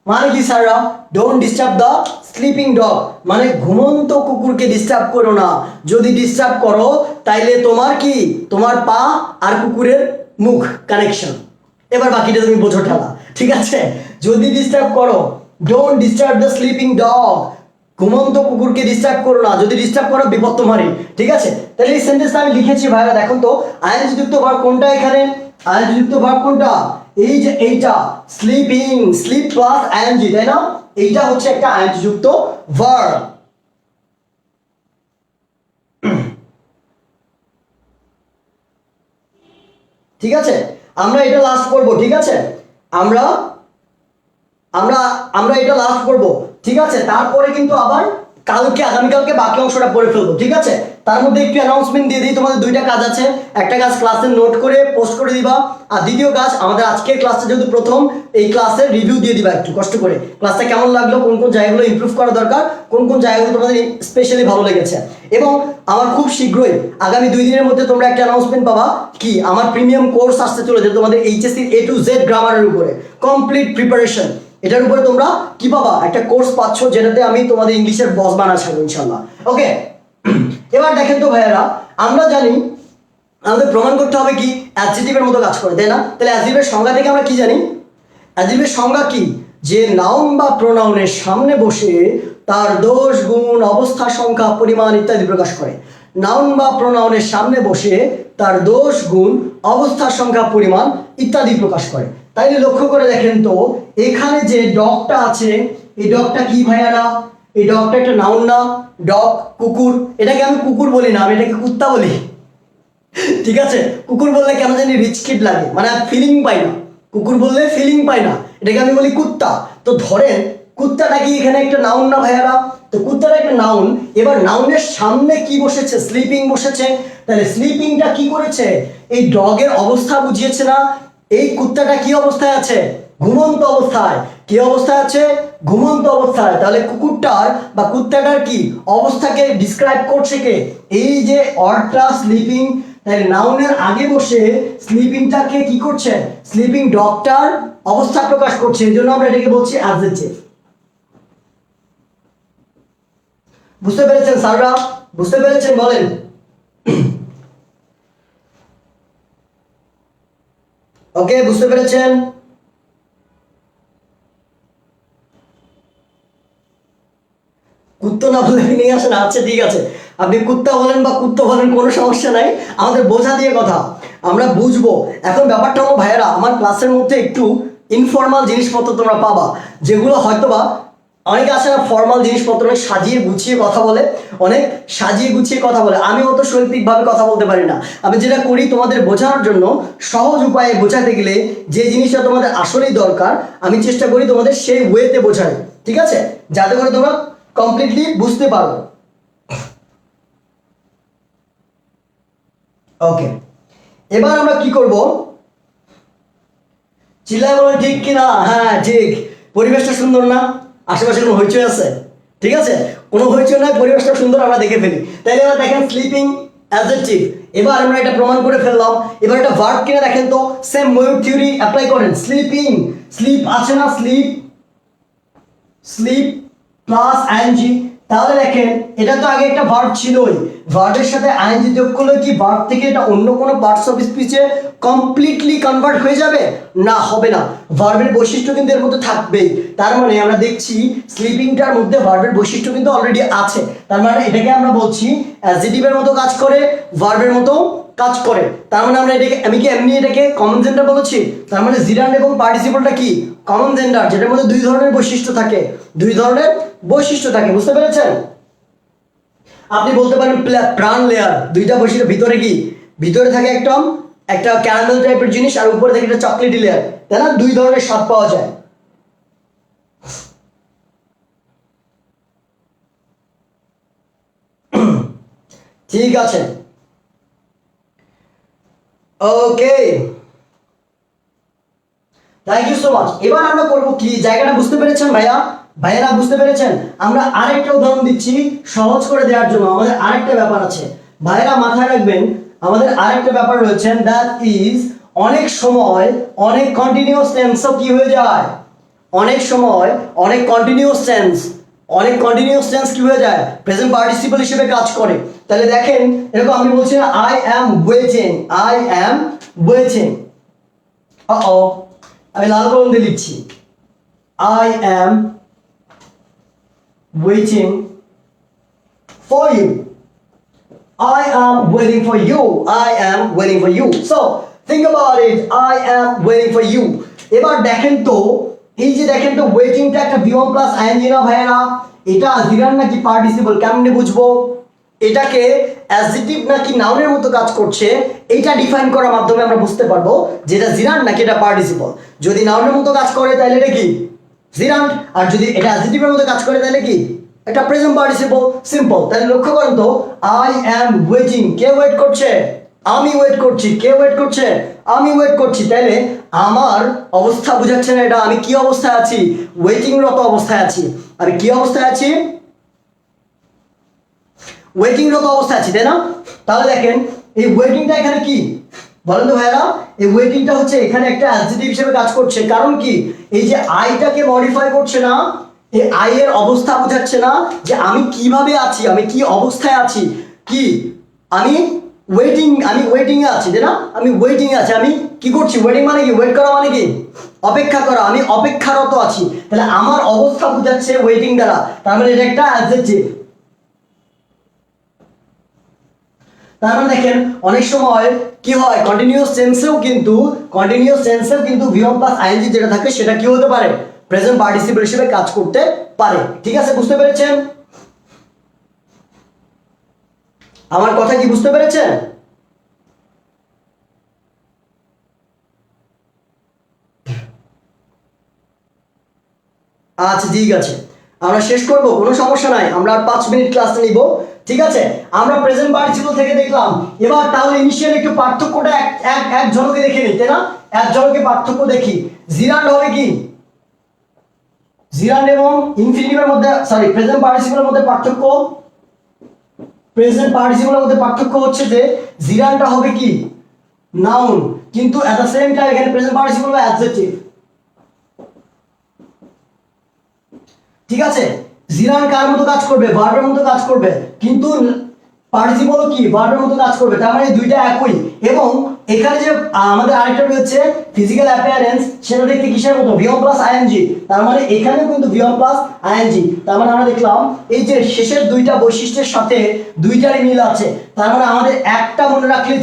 Speaker 1: মানে কি স্যাররা, don't disturb the sleeping dog মানে ঘুমন্ত কুকুরকে ডিস্টার্ব করো না। যদি ডিস্টার্ব করো তাইলে তোমার কি, তোমার পা আর কুকুরের মুখ কানেকশন। এবার বাকিটা তুমি বোঝো ঠেলা, ঠিক আছে? যদি ডিস্টার্ব করো, don't disturb the sleeping dog, ঘুমন্ত কুকুরকে ডিস্টার্ব করো না। যদি ডিস্টার্ব করো বিপদ তোমারই, ঠিক আছে? তাহলে এই সেন্টেন্সটা আমি লিখেছি ভাইরা, দেখুন তো আইএনজি যুক্ত ভার্ব কোনটা এখানে, আইএনজি যুক্ত ভার্ব কোনটা, এই যে এইটা স্লিপিং, স্লিপ প্লাস আইএনজি, তাই না? এইটা হচ্ছে একটা আইএনজি যুক্ত ভার্ব। ঠিক আছে, আমরা এটা লাস্ট করব, ঠিক আছে? আমরা আমরা আমরা এটা লাস্ট করব, ঠিক আছে? তারপরে কিন্তু আবার কালকে, আগামীকালকে বাকি অংশটা পড়ে ফেলবো, ঠিক আছে? তার মধ্যে একটু অ্যানাউন্সমেন্ট দিয়ে দিই, তোমাদের দুইটা কাজ আছে। একটা কাজ ক্লাসে নোট করে পোস্ট করে দিবা, আর দ্বিতীয় কাজ আমাদের আজকের ক্লাসটা যেহেতু প্রথম, এই ক্লাসের রিভিউ দিয়ে দিবা একটু কষ্ট করে। ক্লাসটা কেমন লাগলো, কোন কোন জায়গাগুলো ইমপ্রুভ করা দরকার, কোন কোন জায়গাগুলো তোমাদের স্পেশালি ভালো লেগেছে। এবং আমার খুব শীঘ্রই আগামী 2 দিনের মধ্যে তোমরা একটা অ্যানাউন্সমেন্ট পাবা, কি আমার প্রিমিয়াম কোর্স আসতে চলেছে তোমাদের এইচএসসি A to Z গ্রামারের উপরে কমপ্লিট প্রিপারেশন। এটার উপরে তোমরা কি পাবা, একটা কোর্স পাচ্ছ, যেটাতে আমি তোমাদের ইংলিশের বস বানা ছাড়বো ইনশাল্লাহ। ওকে, এবার দেখেন তো ভাইয়ারা, আমরা জানি আমাদের প্রমাণ করতে হবে কি অ্যাডজেক্টিভের মতো কাজ করে, তাই না? তাহলে অ্যাডজেক্টিভের সংজ্ঞা থেকে আমরা কি জানি, অ্যাডজেক্টিভের সংজ্ঞা কি, যে নাউন বা প্রোনাউনের সামনে বসে তার দোষ, গুণ, অবস্থা, সংখ্যা, পরিমাণ ইত্যাদি প্রকাশ করে। নাউন বা প্রোনাউনের সামনে বসে তার দোষ, গুণ, অবস্থা, সংখ্যা, পরিমাণ ইত্যাদি প্রকাশ করে। তাইলে লক্ষ্য করে দেখেন তো, এখানে যে ডগটা আছে, এই ডগটা কি ভাইয়ারা, এই ডগটা একটা নাউন না? ডগ কুকুর, এটাকে আমি কুকুর বলি না, আমি এটাকে কুত্তা বলি, ঠিক আছে? কুকুর বললে কেন জানি রিচ কিড লাগে, মানে ফিলিং পাই না, কুকুর বললে ফিলিং পাই না, এটাকে আমি বলি কুত্তা। তো ধরেন কুত্তাটা কি এখানে একটা নাউন না ভাইয়ারা? তো কুত্তাটা একটা নাউন, এবার নাউনের সামনে কি বসেছে, স্লিপিং বসেছে। তাহলে স্লিপিংটা কি করেছে, এই ডগের অবস্থা বুঝিয়েছে না? এই কুত্তাটা কি অবস্থায় আছে, ঘুমন্ত অবস্থায়। কি অবস্থায় আছে, ঘুমন্ত অবস্থায়। তাহলে কুকুরটার বা কুত্তাটার কি অবস্থাকে ডিসক্রাইব করছে কে, এই যে অরটা স্লিপিং। তাহলে নাউনের আগে বসে স্লিপিংটাকে কি করছে, স্লিপিং ডগটার অবস্থা প্রকাশ করছে, এই জন্য আমরা এটাকে বলছি অ্যাডজেক্টিভ। বুঝতে পেরেছেন স্যাররা, বুঝতে পেরেছেন বলেন? ওকে, বুঝতে পেরেছেন? কুত্তো না বলে নিয়ে আসেন, আচ্ছা ঠিক আছে, আপনি কুত্তা বলেন বা কুত্তো বলেন, কোনো সমস্যা নাই, আমাদের বোঝা দিয়ে কথা, আমরা বুঝবো। এখন ব্যাপারটা হলো ভাইয়েরা, আমার ক্লাসের মধ্যে একটু ইনফর্মাল জিনিসপত্র তোমরা পাবা, যেগুলো হয়তোবা অনেকে আছে না ফর্মাল জিনিসপত্র অনেক সাজিয়ে গুছিয়ে কথা বলে, অনেক সাজিয়ে গুছিয়ে কথা বলে। আমি অত শৈল্পিকভাবে কথা বলতে পারি না। আমি যেটা করি তোমাদের বোঝানোর জন্য, সহজ উপায়ে বোঝাতে গেলে যে জিনিসটা তোমাদের আসলেই দরকার, আমি চেষ্টা করি তোমাদের সেই ওয়েতে বোঝাই, ঠিক আছে? যাতে করে তোমরা কমপ্লিটলি বুঝতে পারো। ওকে, এবার আমরা কি করব, চিল্লায় বলেন ঠিক কিনা? হ্যাঁ ঠিক। পরিবেশটা সুন্দর না? আশেপাশে কোনো হইচই আছে? ঠিক আছে, কোনো হইচই নয়, পরিবেশটা সুন্দর, আমরা দেখে ফেলি। তাইলে এবার দেখেন স্লিপিং অ্যাডজেক্টিভ। এবার আমরা এটা প্রমাণ করে ফেললাম। এবার এটা ভার্ব কিনা দেখেন তো, সেম ময়ূর থিওরি অ্যাপ্লাই করেন। স্লিপিং, স্লিপ আছে না, স্লিপ, স্লিপ প্লাস আইএনজি। তাহলে দেখেন এটা তো আগে একটা ভার্ব ছিলই, ভার্বের সাথে আইএনজি যোগ করলে কি ভার্ব থেকে এটা অন্য কোনো পার্টস অফ স্পিচে কমপ্লিটলি কনভার্ট হয়ে যাবে? না, হবে না। ভার্বের বৈশিষ্ট্য কিন্তু এর মধ্যে থাকবেই। তার মানে আমরা দেখছি স্লিপিংটার মধ্যে ভার্বের বৈশিষ্ট্য কিন্তু অলরেডি আছে। তার মানে এটাকে আমরা বলছি অ্যাডজেক্টিভের মতো কাজ করে, ভার্বের মতো কাজ করে। তার মানে আমরা এটাকে, আমি কি এমনি এটাকে কমন জেন্ডার বলেছি? তার মানে জিরান্ড এবং পার্টিসিপলটা কি কমন জেন্ডার, যেটার মধ্যে দুই ধরনের বৈশিষ্ট্য থাকে, দুই ধরনের বৈশিষ্ট্য থাকে। বুঝতে পেরেছেন? আপনি বলতে পারেন প্রাণ লেয়ার, দুইটা বৈশিষ্ট্য, ভিতরে কি, ভিতরে থাকে একটা ক্যারামেল টাইপের জিনিস, আর উপরে থাকে একটা চকলেটি লেয়ার, তাই না? দুই ধরনের স্বাদ পাওয়া যায়। ঠিক আছে, ওকে, থ্যাংক ইউ সো মাচ। এবার আমরা করবো কি, জায়গাটা বুঝতে পেরেছেন ভাইয়া? ভাইয়ারা বুঝতে পেরেছেন? আমরা আরেকটা উদাহরণ দিচ্ছি সহজ করে দেওয়ার জন্য। আমাদের আরেকটা ব্যাপার আছে ভাইয়ারা, মাথায় রাখবেন, আমাদের আরেকটা ব্যাপার রয়েছে, দ্যাট ইজ অনেক সময় অনেক কন্টিনিউয়াস টেন্সও কি হয়ে যায়, অনেক সময় অনেক কন্টিনিউয়াস টেন্স, অনেক কন্টিনিউয়াস টেন্স কি হয়ে যায়, প্রেজেন্ট পার্টিসিপল হিসেবে কাজ করে। তাহলে দেখেন এরকম আমি বলছি না, I am waiting, I am waiting, আমি লাল কলম দিয়ে লিখছি, I am waiting for you, I am waiting for you, I am waiting for you. So think about it, I am waiting for you. এবার দেখেন তো, এই যে দেখেন তো, ওয়েটিংটা একটা V1 প্লাস আইএনজি না ভাইয়েরা? এটা জিরান নাকি পার্টিসিপল, কেমনে বুঝবো? এটাকে অ্যাডজেক্টিভ নাকি নাউনের মতো কাজ করছে, এটা ডিফাইন করার মাধ্যমে আমরা বুঝতে পারবো যে এটা জিরান নাকি এটা পার্টিসিপল। যদি নাউনের মতো কাজ করে তাহলে এটা কি জিরান, আর যদি এটা অ্যাডজেক্টিভের মতো কাজ করে তাহলে কি এটা প্রেজেন্ট পার্টিসিপল। সিম্পল। তাহলে লক্ষ্য করেন তো, আই অ্যাম ওয়েটিং, কে ওয়েট করছে? আমি ওয়েট করছি। কে ওয়েট করছে? আমি ওয়েট করছি। তাহলে আমার অবস্থা বুঝাচ্ছে না এটা, আমি কি অবস্থায় আছি? ওয়েটিংরত অবস্থায় আছি। আমি কি অবস্থায় আছি? ওয়েটিংরত অবস্থায় আছি, তাই না? তাহলে দেখেন এই ওয়েটিংটা এখানে কি বলেন তো ভাইরা? এই ওয়েটিংটা হচ্ছে এখানে একটা অ্যাডজেক্টিভ হিসেবে কাজ করছে। কারণ কি, এই যে আইটাকে মডিফাই করছে না, এই আই এর অবস্থা বোঝাচ্ছে না যে আমি কিভাবে আছি, আমি কি অবস্থায় আছি, কি আমি ওয়েটিং এ আছি, তাই না? আমি ওয়েটিং এ আছি, আমি কি করছি? ওয়েটিং মানে কি? ওয়েট করা মানে কি? অপেক্ষা করা। আমি অপেক্ষারত আছি। তাহলে আমার অবস্থা বোঝাচ্ছে ওয়েটিং দ্বারা, তার মানে এটা একটা অ্যাডজেক্টিভ। তার মানে দেখেন অনেক সময় কি হয়, কন্টিনিউয়াস টেন্সেও কিন্তু V1 প্লাস আইএনজি যেটা থাকে সেটা কি হতে পারে, প্রেজেন্ট পার্টিসিপল হিসেবে কাজ করতে পারে। ঠিক আছে, বুঝতে পেরেছেন? আমার কথা কি বুঝতে পেরেছেন? আচ্ছা ঠিক আছে, আমরা শেষ করব, কোনো সমস্যা নাই, আমরা আর 5 মিনিট ক্লাসটা নিব। ঠিক আছে, আমরা প্রেজেন্ট পার্টিসিপল থেকে দেখলাম। এবার তাহলে ইনিশিয়াল একটু পার্থক্যটা এক ঝলকে দেখে নিই, তাই না? এক ঝলকে পার্থক্য দেখি। জিরান্ড হবে কি, জিরান্ড এবং ইনফিনিটিভের মধ্যে, সরি প্রেজেন্ট পার্টিসিপলের মধ্যে পার্থক্য, প্রেজেন্ট পার্টিসিপলের মধ্যে পার্থক্য হচ্ছে যে জিরান্ডটা হবে কি নাউন, কিন্তু এট দ্য সেম টাইম এখানে প্রেজেন্ট পার্টিসিপল বা অ্যাডজেক্টিভ। ঠিক আছে, জিরান কার মতো কাজ করবে? ভার্বের মতো কাজ করবে, কিন্তু পার্টিসিপল কি ভার্বের মতো কাজ করবে। তার মানে দুইটা একই। এবং এখানে যে আমাদের আরেকটা রয়েছে ফিজিক্যাল অ্যাপিয়ারেন্স, সেটা দেখতে কিসের মতো? V1 plus ING. তার মানে এখানেও কিন্তু V1 প্লাস আইএনজি। তার মানে আমরা দেখলাম এই যে শেষের দুইটা বৈশিষ্ট্যের সাথে দুইটারই মিল আছে। তার মানে আমাদের একটা মনে রাখলেই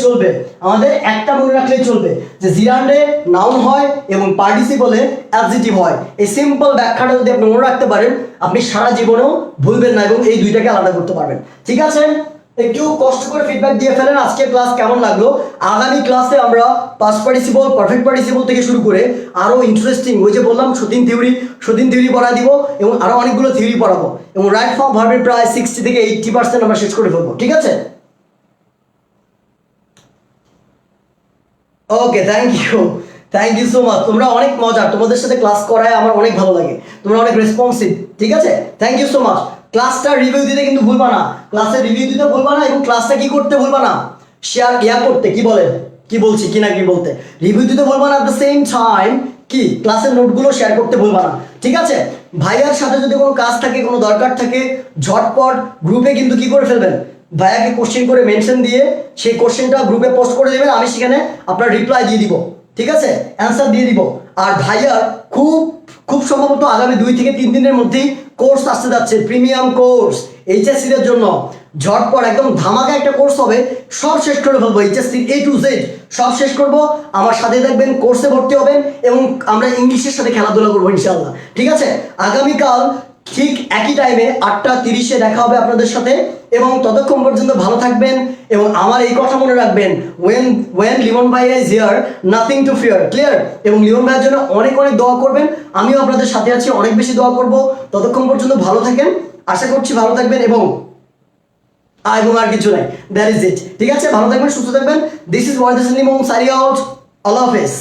Speaker 1: চলবে, যে জিরান্ডে নাউন হয় এবং পার্টিসিপলে অ্যাডজেক্টিভ হয়। এই সিম্পল ব্যাখ্যাটা যদি আপনি মনে রাখতে পারেন, আপনি সারা জীবনেও ভুলবেন না এবং এই দুইটাকে আলাদা করতে পারবেন। ঠিক আছে, একটু কষ্ট করে ফিডব্যাক দিয়ে ফেলেন আজকের ক্লাস কেমন লাগলো। আগামী ক্লাসে আমরা পাস্ট পার্টিসিপল, পারফেক্ট পার্টিসিপল থেকে শুরু করে আরো ইন্টারেস্টিং, ওই যে বললাম সতীন থিওরি পড়া দিব, এবং আরো অনেকগুলো থিওরি পড়াবো, এবং রাইট ফর্ম ভার্বের প্রায় 60 থেকে 80% আমরা শেষ করে ফেলবো। ঠিক আছে। ওকে, থ্যাংক ইউ সো মাচ। তোমরা অনেক মজার, তোমাদের সাথে ক্লাস করায় আমার অনেক ভালো লাগে, তোমরা অনেক রেসপন্সিভ। ঠিক আছে, থ্যাংক ইউ সো মাচ। ক্লাসটা রিভিউ দিতে কিন্তু ভুলবা না, ক্লাসের রিভিউ দিতে ভুলবা না, এবং ক্লাসটা কি করতে ভুলবা না, শেয়ার করতে, কি বলে, কি বলছি কি না কি বলতে, রিভিউ দিতে ভুলবা না, অ্যাট দ্য সেম টাইম কি ক্লাসের নোটগুলো শেয়ার করতে ভুলবা না। ঠিক আছে, ভাইয়ার সাথে যদি কোনো কাজ থাকে, কোনো দরকার থাকে, ঝটপট গ্রুপে কিন্তু কি করে ফেলবেন, ভাইয়াকে কোশ্চেন করে মেনশন দিয়ে সেই কোশ্চেনটা গ্রুপে পোস্ট করে দেবেন, আমি সেখানে আপনার রিপ্লাই দিয়ে দিব। ঠিক আছে, অ্যান্সার দিয়ে দিব। আর ভাইয়ার খুব খুব সম্ভবত আগামী 2 থেকে 3 দিনের মধ্যেই কোর্স আসতে যাচ্ছে, প্রিমিয়াম কোর্স এইচএসসিদের জন্য। ঝটপট একদম ধামাকা একটা কোর্স হবে, সব শেষ করে ফেলবো, এইচএসসি A to Z সব শেষ করব। আমার সাথে দেখবেন, কোর্সে ভর্তি হবেন, এবং আমরা ইংলিশের সাথে খেলাধুলা করবো ইনশাল্লাহ। ঠিক আছে, আগামীকাল ঠিক একই টাইমে 8টা 30-এ দেখা হবে আপনাদের সাথে। এবং ততক্ষণ পর্যন্ত ভালো থাকবেন, এবং আমার এই কথা মনে রাখবেন, ওয়েন লিমন ভাই is here, nothing to fear, clear? এবং লিমন ভাইয়ের জন্য অনেক অনেক দোয়া করবেন, আমিও আপনাদের সাথে আছি, অনেক বেশি দোয়া করব। ততক্ষণ পর্যন্ত ভালো থাকেন, আশা করছি ভালো থাকবেন, এবং আর কিছু নাই, দ্যাট ইজ ইট। ঠিক আছে, ভালো থাকবেন, সুস্থ থাকবেন। দিস ইজ ওয়াইদাস লিমন সাইনিং আউট। আল্লাহ হাফেজ।